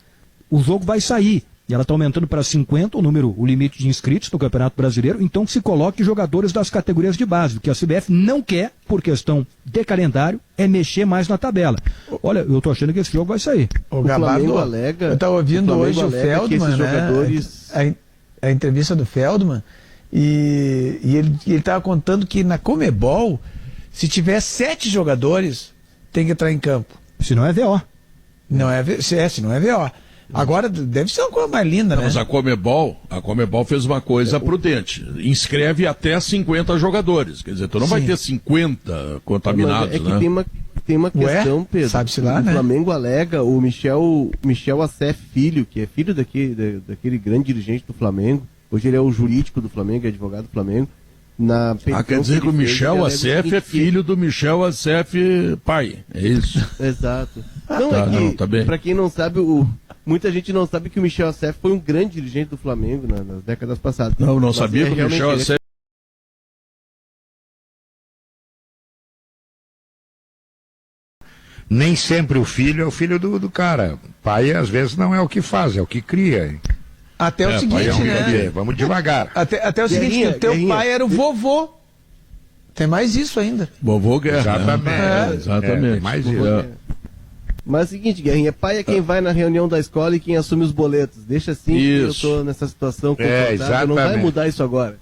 O jogo vai sair. E ela está aumentando para 50 o limite de inscritos no Campeonato Brasileiro, então se coloque jogadores das categorias de base. O que a CBF não quer, por questão de calendário, é mexer mais na tabela. Olha, eu tô achando que esse jogo vai sair. O Flamengo alega... Eu estava ouvindo hoje o Feldman, jogadores... a entrevista do Feldman, e ele estava contando que na Comebol, se tiver 7 jogadores, tem que entrar em campo. Se não é VO. Se não é VO. Agora, deve ser uma coisa mais linda, né? Mas a Comebol fez uma coisa prudente. Inscreve até 50 jogadores. Quer dizer, tu não vai ter 50 contaminados, né? tem uma questão, Pedro. Sabe-se lá, o né? Flamengo alega o Michel Assef Filho, que é filho daquele grande dirigente do Flamengo. Hoje ele é o jurídico do Flamengo, é advogado do Flamengo. Quer dizer que o Michel Assef é filho do Michel Assef pai, é isso? Exato. Não, tá bem. Pra quem não sabe, muita gente não sabe que o Michel Assef foi um grande dirigente do Flamengo nas décadas passadas. Não sabia que o Michel Assef... Nem sempre o filho é o filho do cara. Pai, às vezes, não é o que faz, é o que cria. Até o seguinte, né? Vamos devagar. Até o seguinte, o teu pai era o vovô. Tem mais isso ainda. Vovô Guerra. Exatamente. Exatamente. Mais isso. Mas é o seguinte, Guerrinha, pai é quem vai na reunião da escola e quem assume os boletos. Deixa assim que eu tô nessa situação confortável, não vai mudar isso agora.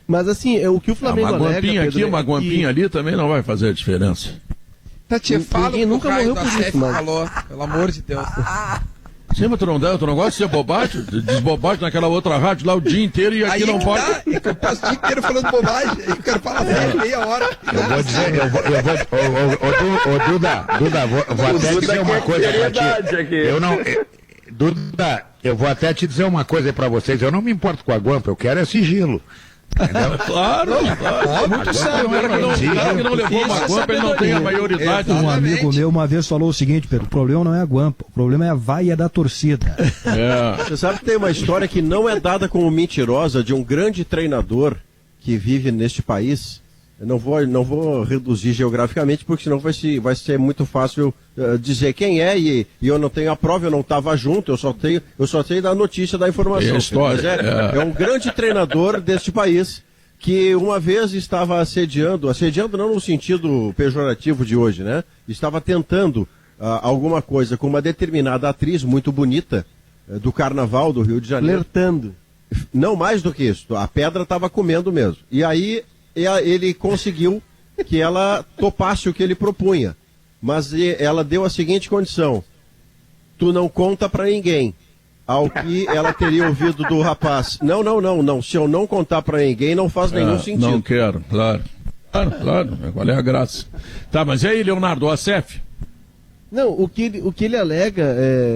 Mas assim, o que o Flamengo uma alega... guampinha aqui, uma guampinha ali também não vai fazer a diferença. Tati, fala Ninguém nunca morreu por isso, mano. Falou, pelo amor de Deus. Sim, mas tu não gosta de ser bobagem? Desbobagem naquela outra rádio lá o dia inteiro e aqui aí não pode. É que eu passo o dia inteiro falando bobagem, aí eu quero falar sério, meia hora. Eu vou dizer, Duda, vou até dizer uma coisa pra ti. Duda, eu vou até te dizer uma coisa aí pra vocês, eu não me importo com a guampa, eu quero é sigilo. Claro. Muito sério, o cara que não levou uma guampa, ele não tem a maioridade. Um amigo meu uma vez falou o seguinte, Pedro, o problema não é a guampa, o problema é a vaia da torcida. Você sabe que tem uma história que não é dada como mentirosa de um grande treinador que vive neste país. Eu não vou reduzir geograficamente, porque senão vai ser muito fácil dizer quem é, e eu não tenho a prova, eu não estava junto, eu só tenho da notícia, da informação. Mas é um grande treinador deste país que uma vez estava assediando não no sentido pejorativo de hoje, né? Estava tentando alguma coisa com uma determinada atriz muito bonita do Carnaval do Rio de Janeiro. Flertando. Não mais do que isso, a pedra estava comendo mesmo. E aí ele conseguiu que ela topasse o que ele propunha. Mas ela deu a seguinte condição: tu não conta pra ninguém. Ao que ela teria ouvido do rapaz: não, se eu não contar pra ninguém, não faz nenhum sentido. Não quero, claro. Qual é a graça? Tá, mas e aí, Leonardo, o Assef? Não, o que ele alega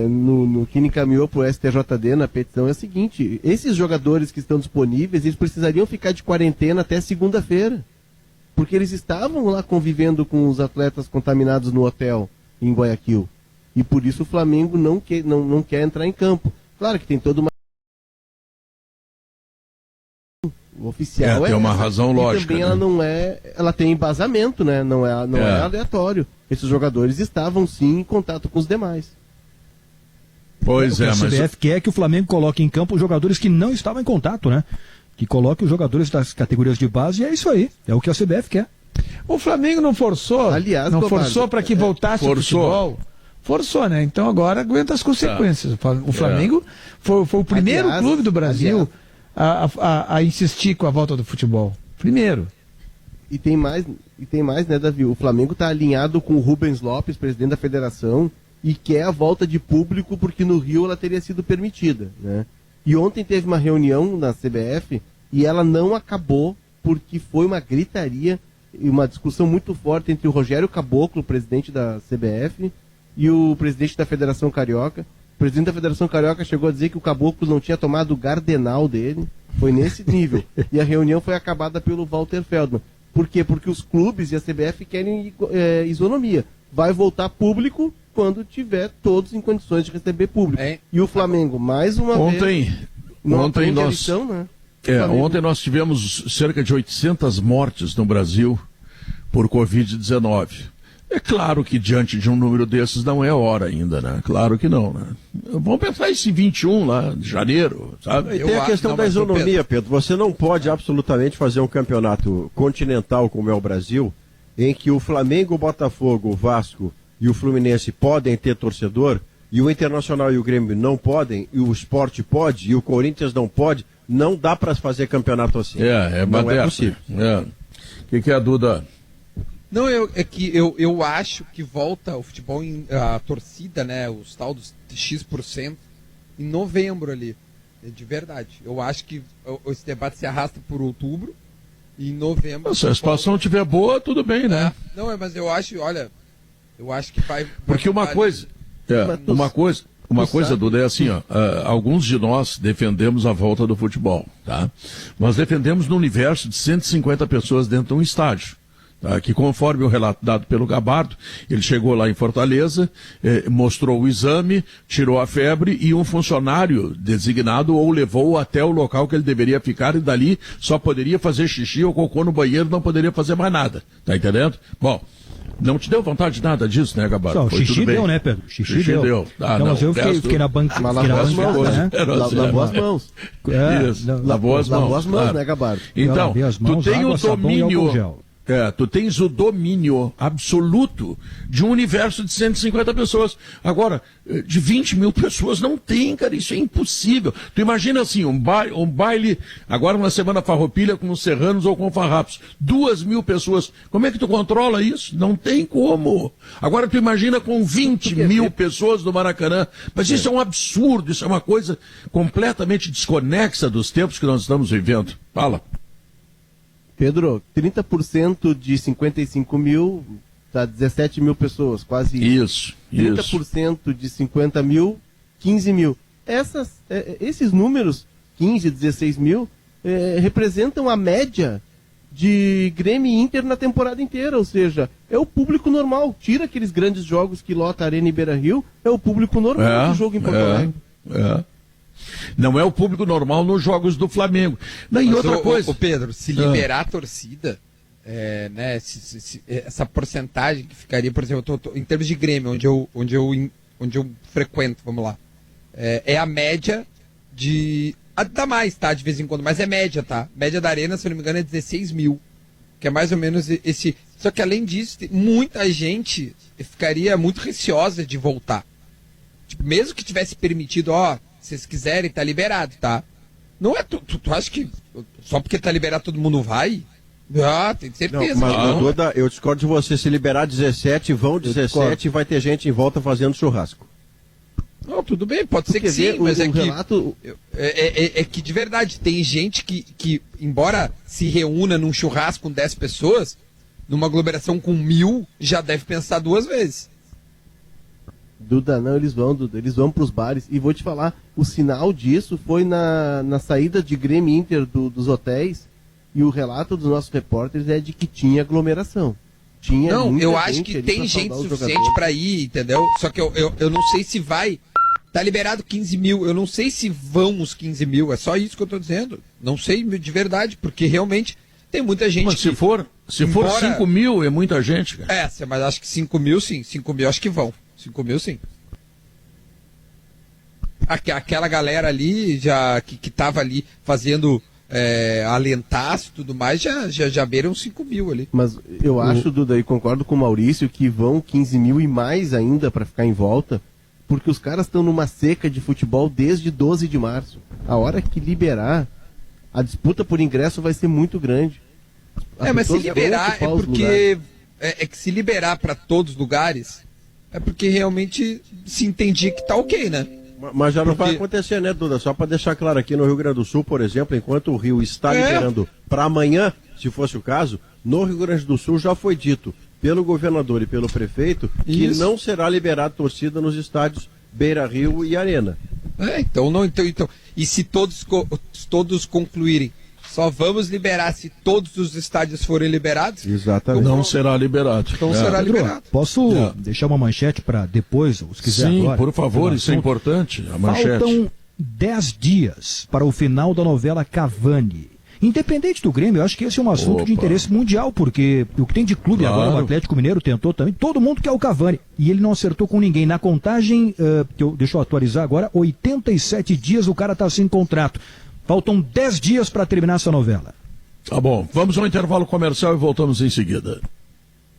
no que encaminhou para o STJD na petição é o seguinte: esses jogadores que estão disponíveis, eles precisariam ficar de quarentena até segunda-feira, porque eles estavam lá convivendo com os atletas contaminados no hotel em Guayaquil, e por isso o Flamengo não quer entrar em campo. Claro que tem toda uma... O oficial tem uma razão lógica. E também né? ela tem embasamento, né? Não é aleatório. Esses jogadores estavam sim em contato com os demais. Pois mas... A CBF quer que o Flamengo coloque em campo os jogadores que não estavam em contato, né? Que coloque os jogadores das categorias de base, e é isso aí. É o que a CBF quer. O Flamengo não forçou? Aliás, não forçou para que voltasse o futebol? Forçou, né? Então agora aguenta as consequências. O Flamengo foi o primeiro clube do Brasil a insistir com a volta do futebol. Primeiro. E tem mais, né, Davi? O Flamengo está alinhado com o Rubens Lopes, presidente da federação, e quer a volta de público porque no Rio ela teria sido permitida, né? E ontem teve uma reunião na CBF e ela não acabou porque foi uma gritaria e uma discussão muito forte entre o Rogério Caboclo, presidente da CBF, e o presidente da Federação Carioca. O presidente da Federação Carioca chegou a dizer que o Caboclo não tinha tomado o Gardenal dele. Foi nesse nível. E a reunião foi acabada pelo Walter Feldman. Por quê? Porque os clubes e a CBF querem isonomia. Vai voltar público quando tiver todos em condições de receber público. E o Flamengo, mais uma vez... Ontem eleição, né? Ontem nós tivemos cerca de 800 mortes no Brasil por Covid-19. É claro que diante de um número desses não é hora ainda, né? Claro que não, né? Vamos pensar esse 21 lá de janeiro, sabe? E tem a questão da isonomia, Pedro. Você não pode absolutamente fazer um campeonato continental como é o Brasil, em que o Flamengo, o Botafogo, o Vasco e o Fluminense podem ter torcedor, e o Internacional e o Grêmio não podem, e o Sport pode, e o Corinthians não pode. Não dá para fazer campeonato assim. Não é possível. O que é a Duda? Não, eu acho que volta o futebol, a torcida, né, os tal dos X% em novembro ali, de verdade. Eu acho que esse debate se arrasta por outubro, em novembro. Se a situação estiver boa, tudo bem, né? Não, mas eu acho que vai... Porque uma coisa, Duda, é assim, ó, alguns de nós defendemos a volta do futebol, tá? Nós defendemos no universo de 150 pessoas dentro de um estádio. Tá, que conforme o relato dado pelo Gabardo, ele chegou lá em Fortaleza, mostrou o exame, tirou a febre e um funcionário designado o levou até o local que ele deveria ficar e dali só poderia fazer xixi ou cocô no banheiro, não poderia fazer mais nada. Tá entendendo? Bom, não te deu vontade de nada disso, né, Gabardo? Não, xixi deu, né, Pedro? Xixi deu. Ah, não, mas eu fiquei na banca. Lavou as mãos, né? Lavou as mãos. Lavou as mãos, claro. Né, Gabardo? Então, mãos, tu tem água, o domínio... tu tens o domínio absoluto de um universo de 150 pessoas. Agora, de 20 mil pessoas não tem, cara, isso é impossível. Tu imagina assim, um baile, agora na Semana Farroupilha com os serranos ou com farrapos, 2.000 pessoas. Como é que tu controla isso? Não tem como. Agora tu imagina com 20 mil pessoas no Maracanã. Mas isso é um absurdo, isso é uma coisa completamente desconexa dos tempos que nós estamos vivendo. Fala. Pedro, 30% de 55 mil dá 17 mil pessoas, quase isso. 30% de 50 mil, 15 mil. Esses números, 15, 16 mil, representam a média de Grêmio e Inter na temporada inteira, ou seja, é o público normal. Tira aqueles grandes jogos que lota a Arena e Beira-Rio, é o público normal do jogo em Porto Alegre. Não é o público normal nos jogos do Flamengo. E outra coisa... Pedro, se liberar a torcida, né, essa porcentagem que ficaria, por exemplo, em termos de Grêmio, onde eu frequento, vamos lá, é a média de... Dá mais, tá, de vez em quando, mas é média, tá? Média da Arena, se eu não me engano, é 16 mil, que é mais ou menos esse... Só que além disso, muita gente ficaria muito receosa de voltar. Tipo, mesmo que tivesse permitido, se vocês quiserem, tá liberado, tá? Não é tu acha que só porque tá liberado todo mundo vai? Tem certeza. Não, mas, Duda, eu discordo de você. Se liberar 17, vão 17 e vai ter gente em volta fazendo churrasco. Não, tudo bem, pode ser que sim, mas é que de verdade, tem gente que, embora se reúna num churrasco com 10 pessoas, numa aglomeração com 1.000, já deve pensar 2 vezes. Duda, não, eles vão pros bares. E vou te falar, o sinal disso foi na saída de Grêmio Inter dos hotéis, e o relato dos nossos repórteres é de que tinha aglomeração. Eu acho que tem gente suficiente para ir, entendeu? Só que eu não sei se vai. Tá liberado 15 mil, eu não sei se vão os 15 mil, é só isso que eu tô dizendo. Não sei de verdade, porque realmente tem muita gente. Mas se for 5 mil, é muita gente, cara. Mas acho que 5 mil sim, 5 mil acho que vão. 5 mil, sim. Aquela galera ali, que tava ali fazendo alentaço e tudo mais, já beiram 5 mil ali. Mas eu acho, Duda, e concordo com o Maurício, que vão 15 mil e mais ainda para ficar em volta, porque os caras estão numa seca de futebol desde 12 de março. A hora que liberar, a disputa por ingresso vai ser muito grande. Mas se liberar é porque... que se liberar para todos os lugares... É porque realmente se entendia que tá ok, né? Mas já não vai acontecer, né, Duda? Só para deixar claro, aqui no Rio Grande do Sul, por exemplo, enquanto o Rio está liberando para amanhã, se fosse o caso, no Rio Grande do Sul já foi dito pelo governador e pelo prefeito que não será liberado torcida nos estádios Beira-Rio e Arena. Então. E se todos concluírem, só vamos liberar se todos os estádios forem liberados? Exatamente. Não será liberado. Então será liberado. Posso deixar uma manchete para depois, se quiser? Sim, agora, por favor, isso é importante. A manchete. Faltam 10 dias para o final da novela Cavani. Independente do Grêmio, eu acho que esse é um assunto de interesse mundial, porque o que tem de clube agora, o Atlético Mineiro tentou também, todo mundo quer o Cavani, e ele não acertou com ninguém. Na contagem, deixa eu atualizar agora, 87 dias o cara está sem contrato. Faltam 10 dias para terminar essa novela. Tá bom, vamos ao intervalo comercial e voltamos em seguida.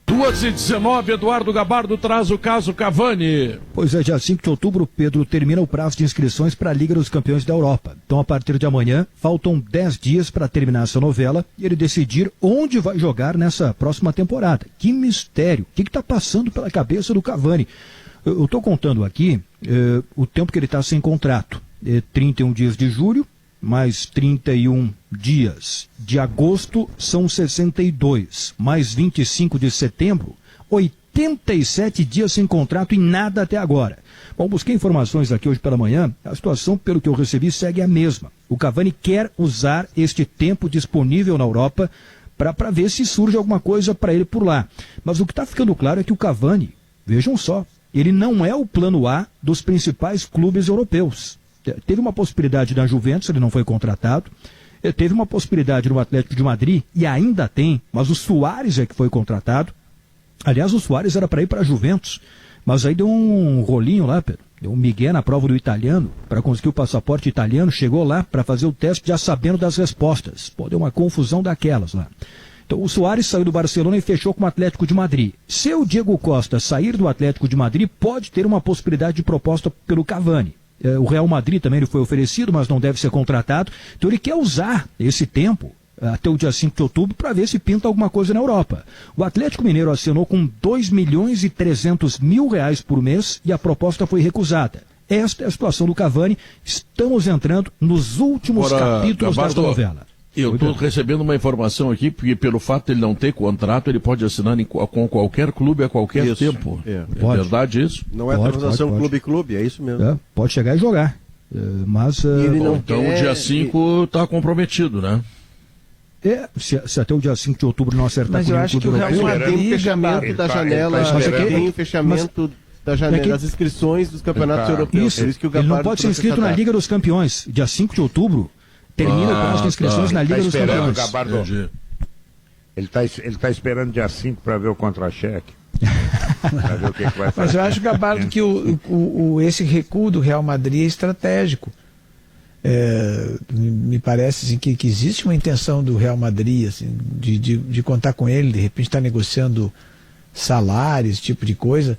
2h19, Eduardo Gabardo traz o caso Cavani. Pois é, dia 5 de outubro, Pedro, termina o prazo de inscrições para a Liga dos Campeões da Europa. Então, a partir de amanhã, faltam 10 dias para terminar essa novela e ele decidir onde vai jogar nessa próxima temporada. Que mistério! O que está passando pela cabeça do Cavani? Eu estou contando aqui o tempo que ele está sem contrato. 31 dias de julho, mais 31 dias. De agosto são 62, mais 25 de setembro, 87 dias sem contrato e nada até agora. Bom, busquei informações aqui hoje pela manhã, a situação, pelo que eu recebi, segue a mesma. O Cavani quer usar este tempo disponível na Europa para ver se surge alguma coisa para ele por lá. Mas o que está ficando claro é que o Cavani, vejam só, ele não é o plano A dos principais clubes europeus. Teve uma possibilidade da Juventus, ele não foi contratado. Teve uma possibilidade no Atlético de Madrid, e ainda tem, mas o Suárez é que foi contratado. Aliás, o Suárez era para ir para a Juventus, mas aí deu um rolinho lá, Pedro. Deu um migué na prova do italiano, para conseguir o passaporte italiano, chegou lá para fazer o teste já sabendo das respostas. Pô, deu uma confusão daquelas lá. Então, o Suárez saiu do Barcelona e fechou com o Atlético de Madrid. Se o Diego Costa sair do Atlético de Madrid, pode ter uma possibilidade de proposta pelo Cavani. O Real Madrid também lhe foi oferecido, mas não deve ser contratado. Então, ele quer usar esse tempo até o dia 5 de outubro para ver se pinta alguma coisa na Europa. O Atlético Mineiro assinou com 2.300.000 reais por mês e a proposta foi recusada. Esta é a situação do Cavani. Estamos entrando nos últimos capítulos desta novela. Eu estou recebendo uma informação aqui, porque pelo fato de ele não ter contrato, ele pode assinar com qualquer clube a qualquer tempo. É verdade isso? Não é transação clube-clube, é isso mesmo. Pode chegar e jogar. Mas, então o dia 5 está comprometido, né? Se até o dia 5 de outubro não acertar com o clube europeu, tem um fechamento da janela, tem um fechamento da janela das inscrições dos campeonatos europeus. Isso que o ele não pode ser inscrito na Liga dos Campeões. Dia 5 de outubro termina com as inscrições na Liga dos Campeões. Ele está esperando dia 5 para ver o contra-cheque. Para ver o que vai fazer. Mas eu acho, Gabardo, que esse recuo do Real Madrid é estratégico. Me parece assim, que existe uma intenção do Real Madrid assim, de contar com ele, de repente estar negociando salários, esse tipo de coisa,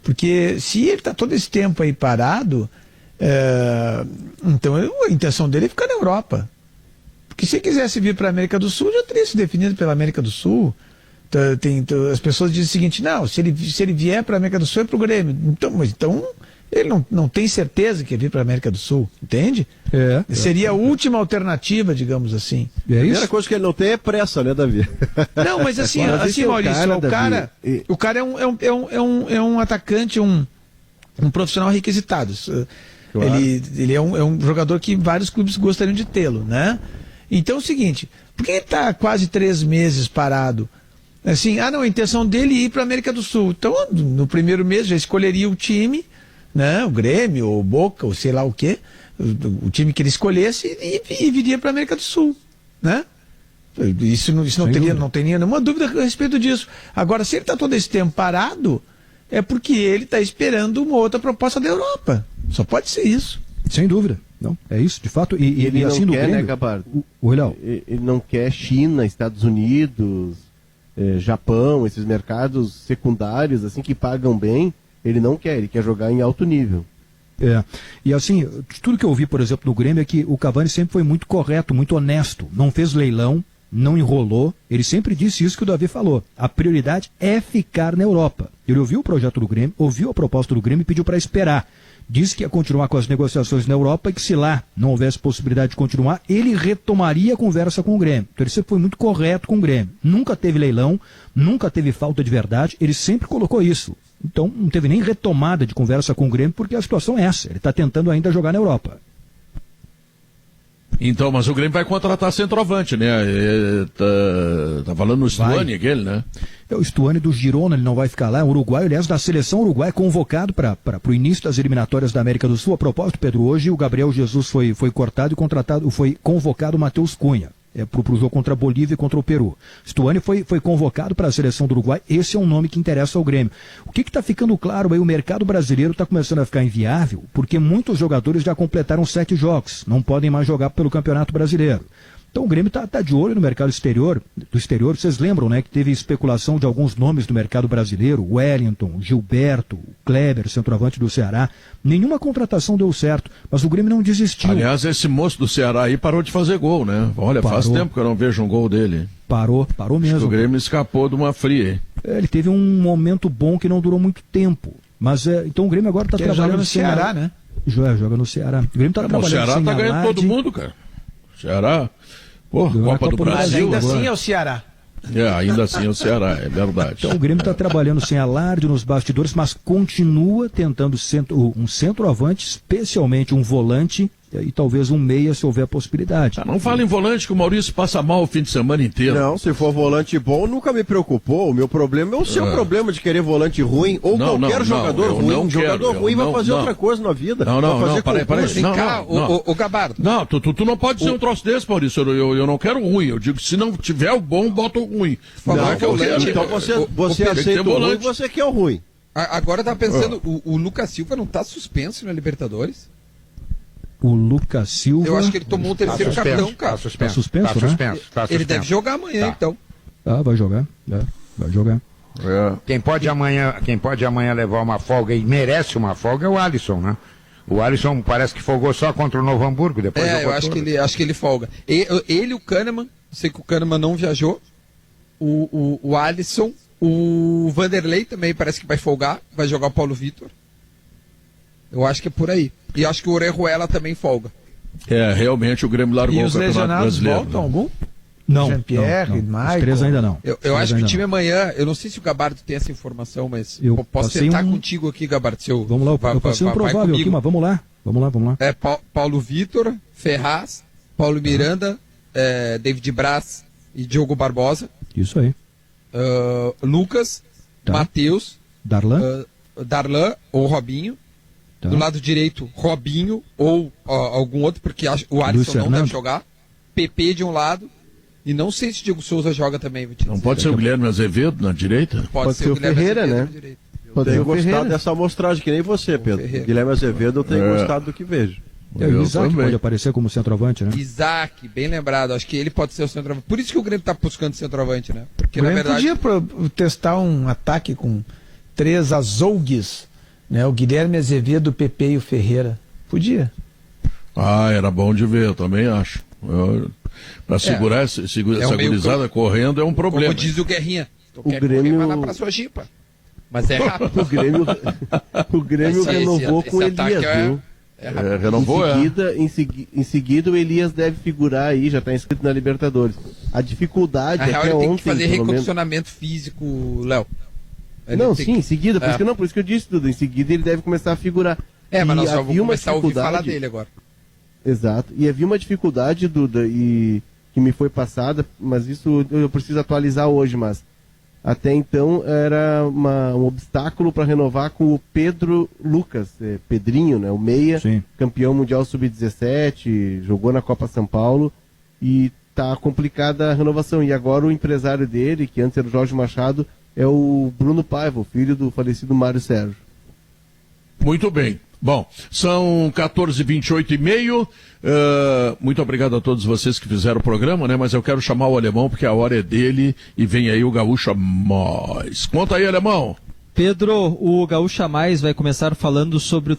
porque se ele está todo esse tempo aí parado, então a intenção dele é ficar na Europa, porque se ele quisesse vir para a América do Sul, já teria se definido pela América do Sul. As pessoas dizem o seguinte: não, se ele vier para a América do Sul é para o Grêmio, então ele não tem certeza que ia vir para a América do Sul, entende? Seria a última alternativa, digamos assim. A primeira coisa que ele não tem é pressa, né, Davi? Não, mas assim, Maurício, o cara é um atacante, um profissional requisitado. Claro. Ele é um jogador que vários clubes gostariam de tê-lo, né? Então é o seguinte, por que ele está quase 3 meses parado? Assim, a intenção dele é ir para a América do Sul. Então, no primeiro mês já escolheria o time, né, o Grêmio, ou o Boca, ou sei lá o quê, o time que ele escolhesse e viria para a América do Sul, né? Isso não teria nenhuma dúvida a respeito disso. Agora, se ele está todo esse tempo parado, é porque ele está esperando uma outra proposta da Europa. Só pode ser isso. Sem dúvida. Não, é isso, de fato. E ele assim não no quer, Grêmio, né, Gabardo? Ele não quer China, Estados Unidos, Japão, esses mercados secundários assim que pagam bem. Ele não quer, ele quer jogar em alto nível. E assim, tudo que eu ouvi, por exemplo, no Grêmio é que o Cavani sempre foi muito correto, muito honesto. Não fez leilão, não enrolou. Ele sempre disse isso que o Davi falou. A prioridade é ficar na Europa. Ele ouviu o projeto do Grêmio, ouviu a proposta do Grêmio e pediu para esperar. Disse que ia continuar com as negociações na Europa e que se lá não houvesse possibilidade de continuar, ele retomaria a conversa com o Grêmio. Então ele sempre foi muito correto com o Grêmio. Nunca teve leilão, nunca teve falta de verdade, ele sempre colocou isso. Então não teve nem retomada de conversa com o Grêmio, porque a situação é essa. Ele está tentando ainda jogar na Europa. Então, mas o Grêmio vai contratar centroavante, né? Tá falando no Stuani, aquele, né? O Stuani do Girona, ele não vai ficar lá. O uruguaio, aliás, da seleção uruguaia, convocado para o início das eliminatórias da América do Sul. A propósito, Pedro, hoje o Gabriel Jesus foi cortado e foi convocado o Matheus Cunha. Para o jogo contra a Bolívia e contra o Peru. Stuani foi convocado para a seleção do Uruguai. Esse é um nome que interessa ao Grêmio. O que está ficando claro aí? O mercado brasileiro está começando a ficar inviável porque muitos jogadores já completaram 7 jogos, não podem mais jogar pelo Campeonato Brasileiro. Então o Grêmio está de olho no mercado exterior. Vocês lembram, né, que teve especulação de alguns nomes do mercado brasileiro, Wellington, Gilberto, Kleber, centroavante do Ceará. Nenhuma contratação deu certo, mas o Grêmio não desistiu. Aliás, esse moço do Ceará aí parou de fazer gol, né? Olha, faz tempo que eu não vejo um gol dele. Parou mesmo. Acho que o Grêmio escapou de uma fria, hein? Ele teve um momento bom que não durou muito tempo. Mas então o Grêmio agora está trabalhando no Ceará, né? Joga no Ceará. O Grêmio está trabalhando. O Ceará está ganhando todo mundo, cara. Ceará. Pô, Copa do Mas Brasil. ainda agora. assim é o Ceará. Ainda assim é o Ceará, é verdade. Então o Grêmio está trabalhando sem alarde nos bastidores, mas continua tentando um centroavante, especialmente um volante e talvez um meia, se houver possibilidade. Não fala em volante que o Maurício passa mal o fim de semana inteiro. Não, se for volante bom, nunca me preocupou. O meu problema é o seu problema de querer volante ruim ou qualquer jogador ruim. Um jogador ruim vai fazer outra coisa na vida. Peraí. O Gabardo. Não, tu não pode ser um troço desse, Maurício. Eu não quero ruim. Eu digo que se não tiver o bom, bota o ruim. Não, que eu quero. Então você aceita o ruim, você quer o ruim. Agora eu tava pensando, o Lucas Silva não tá suspenso na Libertadores? O Lucas Silva... Eu acho que ele tomou o terceiro cartão, cara. Tá suspenso, né? Ele deve jogar amanhã, então. Vai jogar. Vai jogar. Quem pode amanhã levar uma folga e merece uma folga é o Alisson, né? O Alisson parece que folgou só contra o Novo Hamburgo. Depois eu acho que ele folga. Ele, o Kahneman, sei que o Kahneman não viajou. O Alisson, o Vanderlei também parece que vai folgar. Vai jogar o Paulo Vitor. Eu acho que é por aí. E acho que o Orejuela também folga. Realmente o Grêmio largou e os o Campeonato lesionados Brasileiro. voltam algum? Não. Jean-Pierre, não. Os três ainda não. Eu acho que o time amanhã, eu não sei se o Gabardo tem essa informação, mas eu posso sentar contigo aqui, Gabardo. Vamos lá, eu passei um provável aqui, mas vamos lá. Paulo Vitor, Ferraz, Paulo Miranda, David Braz e Diogo Barbosa. Isso aí. Lucas, Matheus, Darlan ou Robinho. Do lado direito, Robinho ou algum outro, porque o Alisson não deve jogar. PP de um lado. E não sei se o Diego Souza joga também. Não pode ser o Guilherme Azevedo na direita? Pode ser o Ferreira, né? Eu tenho gostado dessa amostragem, que nem você, Pedro. Guilherme Azevedo, eu tenho gostado do que vejo. O Isaac pode aparecer como centroavante, né? Isaac, bem lembrado. Acho que ele pode ser o centroavante. Por isso que o Grêmio está buscando centroavante, né? Porque, o Grêmio podia testar um ataque com 3 azougues, né? O Guilherme Azevedo, o PP e o Ferreira. Podia. Era bom de ver, eu também acho. Para segurar essa gurizada correndo é um problema. Como diz o Guerrinha. O Grêmio vai lá pra sua jipa. Mas é rápido. o Grêmio renovou com o Elias, viu? Renovou, em seguida o Elias deve figurar aí, já está inscrito na Libertadores. A dificuldade até ontem... ele tem que fazer recondicionamento físico, Léo. Em seguida, por isso que eu disse tudo. Em seguida ele deve começar a figurar. Mas nós só vamos começar a ouvir falar dele agora. Exato. E havia uma dificuldade, Duda, que me foi passada, mas isso eu preciso atualizar hoje, mas até então era um obstáculo para renovar com o Pedro Lucas, Pedrinho, né, o meia, Sim. Campeão mundial sub-17, jogou na Copa São Paulo e tá complicada a renovação. E agora o empresário dele, que antes era o Jorge Machado, é o Bruno Paiva, filho do falecido Mário Sérgio. Muito bem. Bom, são 14h28h30. Muito obrigado a todos vocês que fizeram o programa, né? Mas eu quero chamar o Alemão porque a hora é dele e vem aí o Gaúcha Mais. Conta aí, Alemão. Pedro, o Gaúcha Mais vai começar falando sobre o